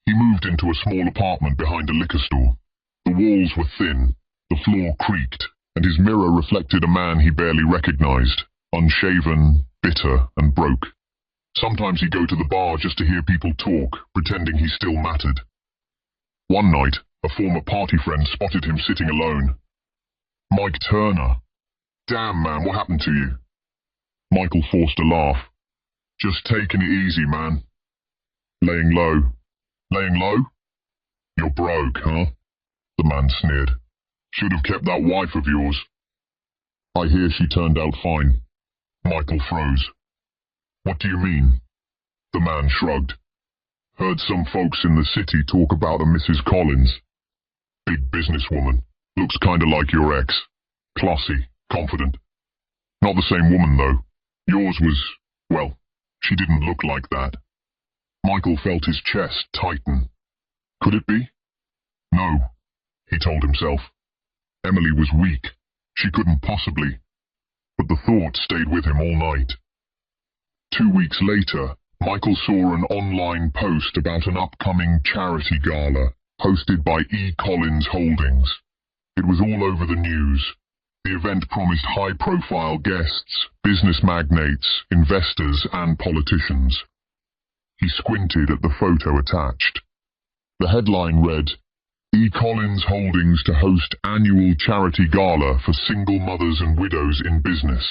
He moved into a small apartment behind a liquor store. The walls were thin, the floor creaked, and his mirror reflected a man he barely recognized, unshaven, bitter, and broke. Sometimes he'd go to the bar just to hear people talk, pretending he still mattered. One night, a former party friend spotted him sitting alone. "Mike Turner. Damn, man, what happened to you?" Michael forced a laugh. "Just taking it easy, man. Laying low." "Laying low? You're broke, huh?" The man sneered. "Should have kept that wife of yours." "I hear she turned out fine." Michael froze. "What do you mean?" The man shrugged. "Heard some folks in the city talk about a Mrs. Collins. Big businesswoman. Looks kinda like your ex. Classy, confident. Not the same woman, though. Yours was, well, she didn't look like that." Michael felt his chest tighten. Could it be? No, he told himself. Emily was weak. She couldn't possibly. But the thought stayed with him all night. 2 weeks later, Michael saw an online post about an upcoming charity gala hosted by E. Collins Holdings. It was all over the news. The event promised high-profile guests, business magnates, investors, and politicians. He squinted at the photo attached. The headline read, "E. Collins Holdings to host annual charity gala for single mothers and widows in business."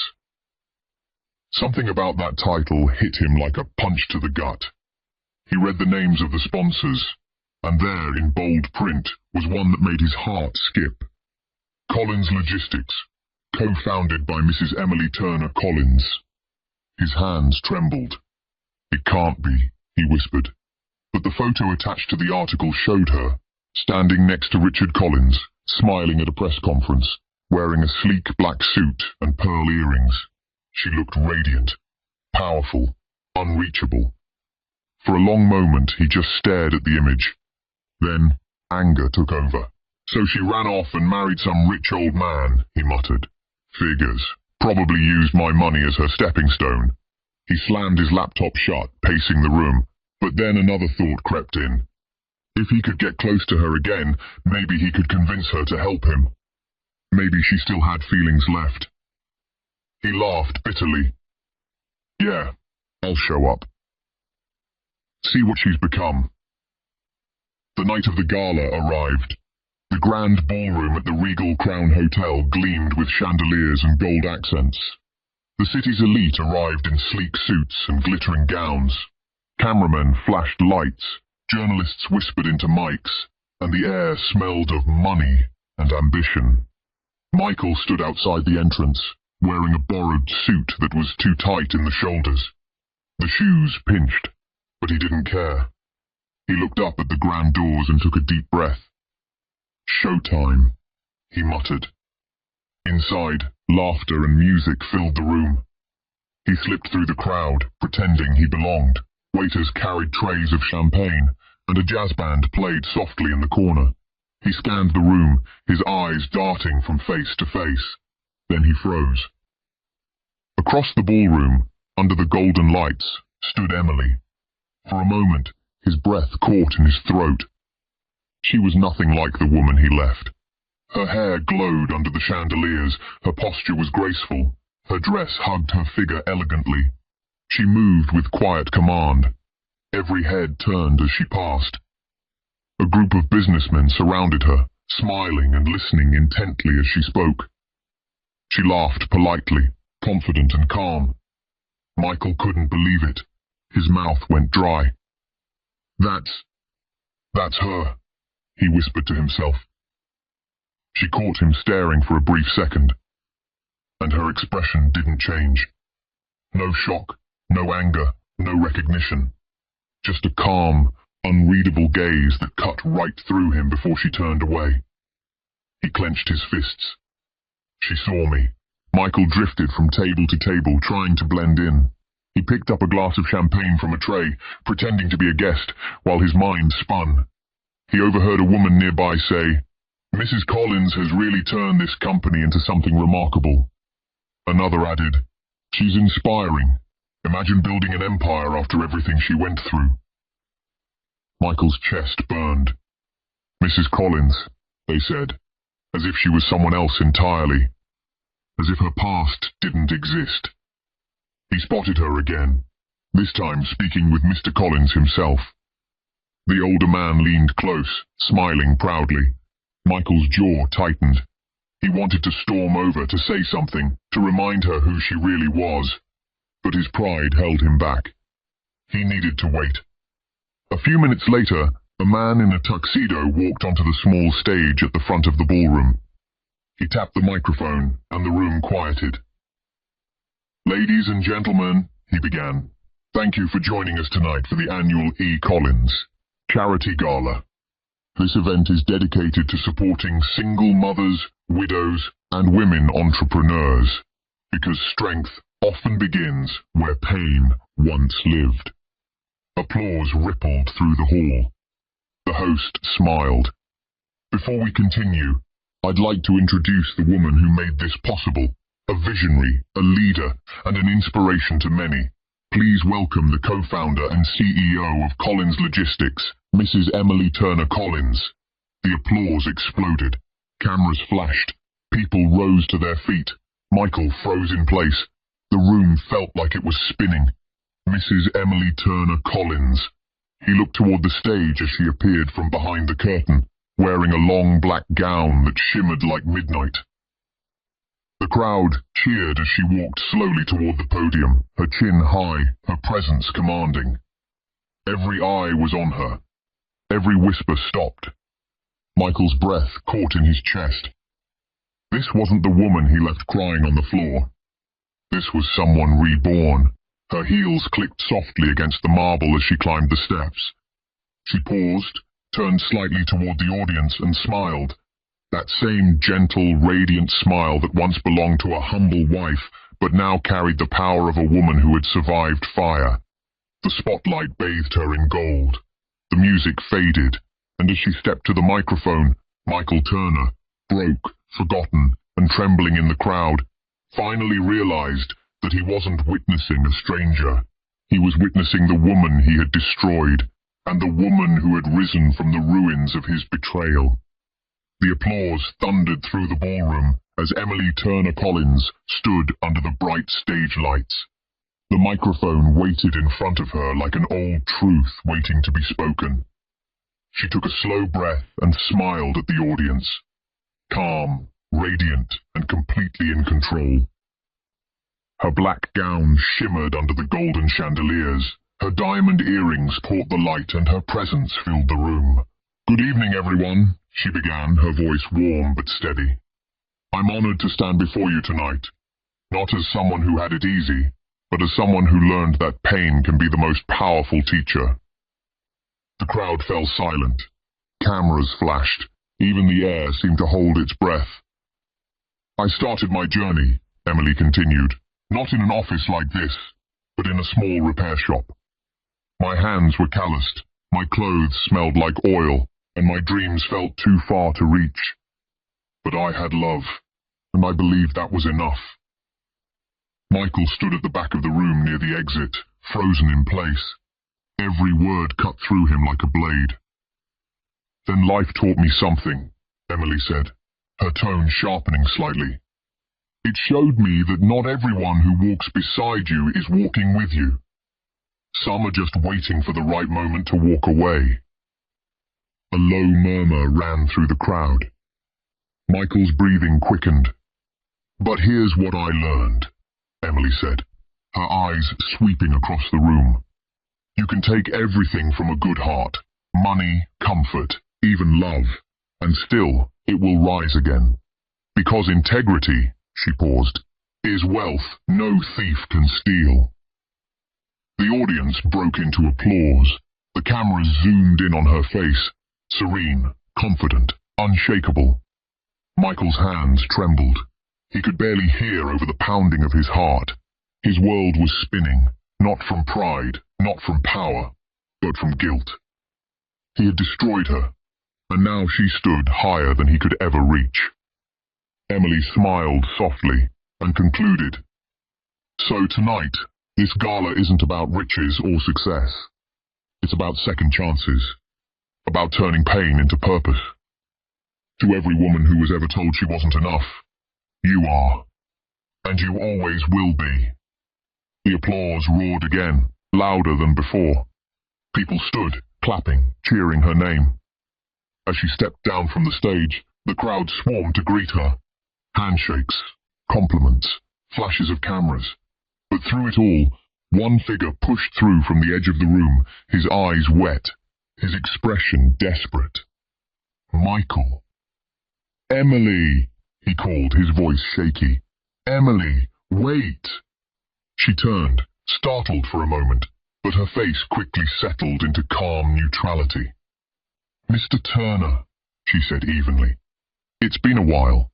Something about that title hit him like a punch to the gut. He read the names of the sponsors, and there, in bold print, was one that made his heart skip. Collins Logistics, co-founded by Mrs. Emily Turner Collins. His hands trembled. "It can't be," he whispered. But the photo attached to the article showed her, standing next to Richard Collins, smiling at a press conference, wearing a sleek black suit and pearl earrings. She looked radiant, powerful, unreachable. For a long moment he just stared at the image. Then anger took over. "So she ran off and married some rich old man," he muttered. "Figures. Probably used my money as her stepping stone." He slammed his laptop shut, pacing the room, but then another thought crept in. If he could get close to her again, maybe he could convince her to help him. Maybe she still had feelings left. He laughed bitterly. "Yeah, I'll show up. See what she's become." The night of the gala arrived. The grand ballroom at the Regal Crown Hotel gleamed with chandeliers and gold accents. The city's elite arrived in sleek suits and glittering gowns. Cameramen flashed lights, journalists whispered into mics, and the air smelled of money and ambition. Michael stood outside the entrance, wearing a borrowed suit that was too tight in the shoulders. The shoes pinched, but he didn't care. He looked up at the grand doors and took a deep breath. "Showtime," he muttered. Inside, laughter and music filled the room. He slipped through the crowd, pretending he belonged. Waiters carried trays of champagne, and a jazz band played softly in the corner. He scanned the room, his eyes darting from face to face. Then he froze. Across the ballroom, under the golden lights, stood Emily. For a moment, his breath caught in his throat. She was nothing like the woman he left. Her hair glowed under the chandeliers, her posture was graceful, her dress hugged her figure elegantly. She moved with quiet command. Every head turned as she passed. A group of businessmen surrounded her, smiling and listening intently as she spoke. She laughed politely, confident and calm. Michael couldn't believe it. His mouth went dry. That's her," he whispered to himself. She caught him staring for a brief second, and her expression didn't change. No shock, no anger, no recognition. Just a calm, unreadable gaze that cut right through him before she turned away. He clenched his fists. She saw me. Michael drifted from table to table, trying to blend in. He picked up a glass of champagne from a tray, pretending to be a guest, while his mind spun. He overheard a woman nearby say, "Mrs. Collins has really turned this company into something remarkable." Another added, "She's inspiring. Imagine building an empire after everything she went through." Michael's chest burned. "Mrs. Collins," they said, as if she was someone else entirely, as if her past didn't exist. He spotted her again, this time speaking with Mr. Collins himself. The older man leaned close, smiling proudly. Michael's jaw tightened. He wanted to storm over, to say something, to remind her who she really was, but his pride held him back. He needed to wait. A few minutes later, a man in a tuxedo walked onto the small stage at the front of the ballroom. He tapped the microphone, and the room quieted. "Ladies and gentlemen," he began, "thank you for joining us tonight for the annual E. Collins Charity Gala. This event is dedicated to supporting single mothers, widows, and women entrepreneurs, because strength often begins where pain once lived." Applause rippled through the hall. The host smiled. "Before we continue, I'd like to introduce the woman who made this possible, a visionary, a leader, and an inspiration to many. Please welcome the co-founder and CEO of Collins Logistics, Mrs. Emily Turner Collins." The applause exploded. Cameras flashed. People rose to their feet. Michael froze in place. The room felt like it was spinning. Mrs. Emily Turner Collins. He looked toward the stage as she appeared from behind the curtain, wearing a long black gown that shimmered like midnight. The crowd cheered as she walked slowly toward the podium, her chin high, her presence commanding. Every eye was on her. Every whisper stopped. Michael's breath caught in his chest. This wasn't the woman he left crying on the floor. This was someone reborn. Her heels clicked softly against the marble as she climbed the steps. She paused, turned slightly toward the audience, and smiled. That same gentle, radiant smile that once belonged to a humble wife, but now carried the power of a woman who had survived fire. The spotlight bathed her in gold. The music faded, and as she stepped to the microphone, Michael Turner, broke, forgotten, and trembling in the crowd, finally realized that he wasn't witnessing a stranger. He was witnessing the woman he had destroyed, and the woman who had risen from the ruins of his betrayal. The applause thundered through the ballroom as Emily Turner Collins stood under the bright stage lights. The microphone waited in front of her like an old truth waiting to be spoken. She took a slow breath and smiled at the audience, calm, radiant, and completely in control. Her black gown shimmered under the golden chandeliers, Her diamond earrings caught the light and her presence filled the room. "Good evening, everyone," she began, her voice warm but steady. "I'm honored to stand before you tonight, not as someone who had it easy, but as someone who learned that pain can be the most powerful teacher." The crowd fell silent. Cameras flashed. Even the air seemed to hold its breath. "I started my journey," Emily continued, "not in an office like this, but in a small repair shop. My hands were calloused, my clothes smelled like oil, and my dreams felt too far to reach. But I had love, and I believed that was enough." Michael stood at the back of the room near the exit, frozen in place. Every word cut through him like a blade. "Then life taught me something," Emily said, her tone sharpening slightly. "It showed me that not everyone who walks beside you is walking with you. Some are just waiting for the right moment to walk away." A low murmur ran through the crowd. Michael's breathing quickened. "But here's what I learned," Emily said, her eyes sweeping across the room. "You can take everything from a good heart, money, comfort, even love, and still it will rise again. Because integrity," she paused, "is wealth no thief can steal." The audience broke into applause. The cameras zoomed in on her face, serene, confident, unshakable. Michael's hands trembled. He could barely hear over the pounding of his heart. His world was spinning, not from pride, not from power, but from guilt. He had destroyed her, and now she stood higher than he could ever reach. Emily smiled softly and concluded, "So tonight, this gala isn't about riches or success. It's about second chances, about turning pain into purpose. To every woman who was ever told she wasn't enough, you are, and you always will be." The applause roared again, louder than before. People stood, clapping, cheering her name. As she stepped down from the stage, the crowd swarmed to greet her. Handshakes, compliments, flashes of cameras. But through it all, one figure pushed through from the edge of the room, his eyes wet, his expression desperate. Michael. "Emily," he called, his voice shaky. "Emily, wait." She turned, startled for a moment, but her face quickly settled into calm neutrality. "Mr. Turner," she said evenly. "It's been a while."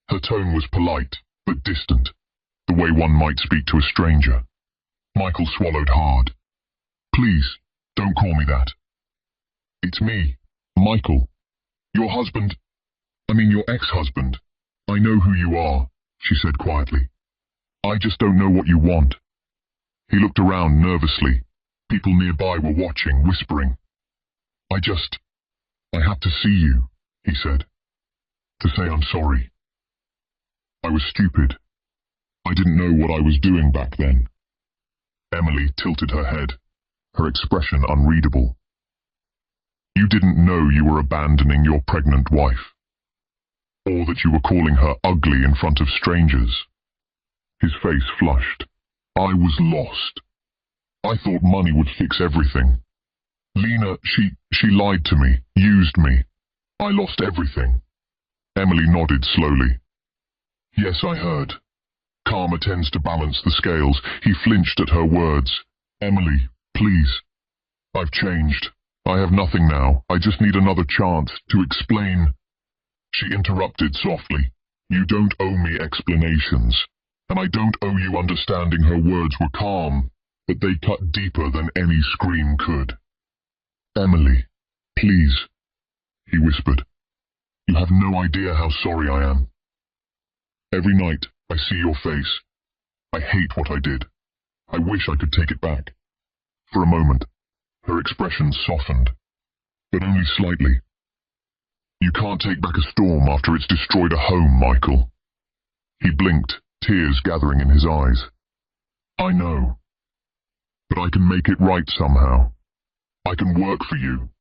Her tone was polite, but distant, the way one might speak to a stranger. Michael swallowed hard. "Please, don't call me that." "It's me, Michael. Your husband, your ex-husband. I know who you are," she said quietly. "I just don't know what you want." He looked around nervously. People nearby were watching, whispering. I have to see you," he said, "to say I'm sorry. I was stupid. I didn't know what I was doing back then." Emily tilted her head, her expression unreadable. "You didn't know you were abandoning your pregnant wife, or that you were calling her ugly in front of strangers." His face flushed. "I was lost. I thought money would fix everything. Lena, she lied to me, used me. I lost everything." Emily nodded slowly. "Yes, I heard. Karma tends to balance the scales." He flinched at her words. "Emily, please. I've changed. I have nothing now. I just need another chance to explain." She interrupted softly. "You don't owe me explanations, and I don't owe you understanding." Her words were calm, but they cut deeper than any scream could. "Emily, please," he whispered. "You have no idea how sorry I am. Every night I see your face. I hate what I did. I wish I could take it back." For a moment, her expression softened, but only slightly. "You can't take back a storm after it's destroyed a home, Michael." He blinked, tears gathering in his eyes. "I know. But I can make it right somehow. I can work for you.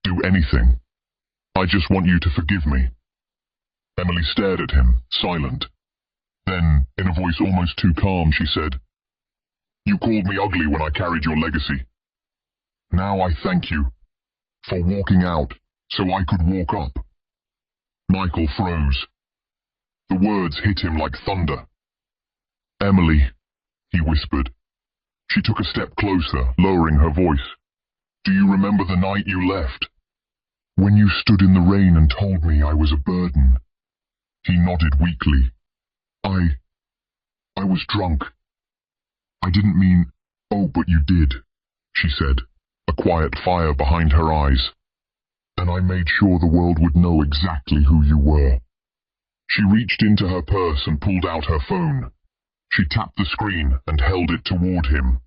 Do anything. I just want you to forgive me." Emily stared at him, silent. Then, in a voice almost too calm, she said, You called me ugly when I carried your legacy. Now I thank you for walking out so I could walk up." Michael froze. The words hit him like thunder. "Emily," he whispered. She took a step closer, lowering her voice. "Do you remember the night you left? When you stood in the rain and told me I was a burden?" He nodded weakly. I was drunk. I didn't mean—" "Oh, but you did," she said, a quiet fire behind her eyes. "And I made sure the world would know exactly who you were." She reached into her purse and pulled out her phone. She tapped the screen and held it toward him.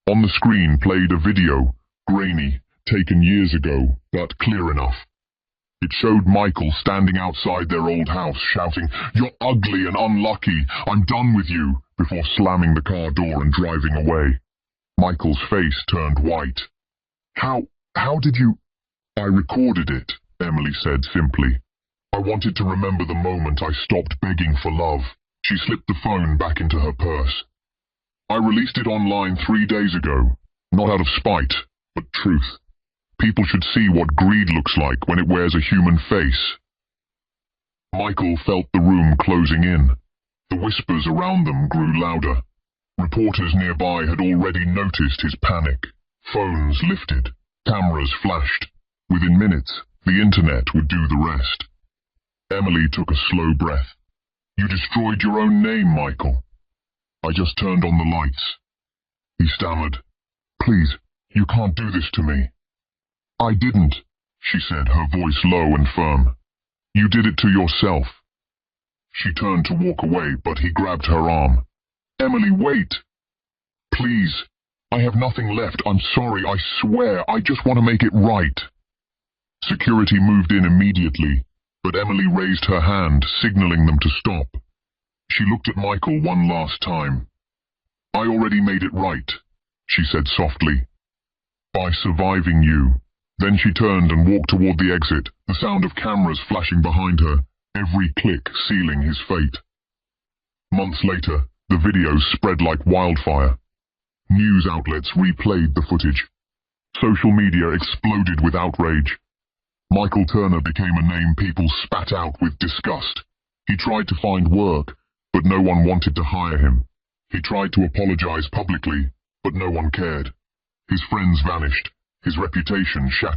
On the screen played a video, grainy, taken years ago, but clear enough. It showed Michael standing outside their old house, shouting, "You're ugly and unlucky, I'm done with you," before slamming the car door and driving away. Michael's face turned white. How did you—" "I recorded it," Emily said simply. "I wanted to remember the moment I stopped begging for love." She slipped the phone back into her purse. "I released it online 3 days ago, not out of spite, but truth. People should see what greed looks like when it wears a human face." Michael felt the room closing in. The whispers around them grew louder. Reporters nearby had already noticed his panic. Phones lifted. Cameras flashed. Within minutes, the internet would do the rest. Emily took a slow breath. "You destroyed your own name, Michael." "I just turned on the lights." He stammered. "Please, you can't do this to me." "I didn't," she said, her voice low and firm. "You did it to yourself." She turned to walk away, but he grabbed her arm. "Emily, wait!" "Please, I have nothing left. I'm sorry, I swear. I just want to make it right." Security moved in immediately, but Emily raised her hand, signaling them to stop. She looked at Michael one last time. "I already made it right," she said softly. "By surviving you." Then she turned and walked toward the exit, the sound of cameras flashing behind her, every click sealing his fate. Months later, the videos spread like wildfire. News outlets replayed the footage. Social media exploded with outrage. Michael Turner became a name people spat out with disgust. He tried to find work, but no one wanted to hire him. He tried to apologize publicly, but no one cared. His friends vanished. His reputation shattered.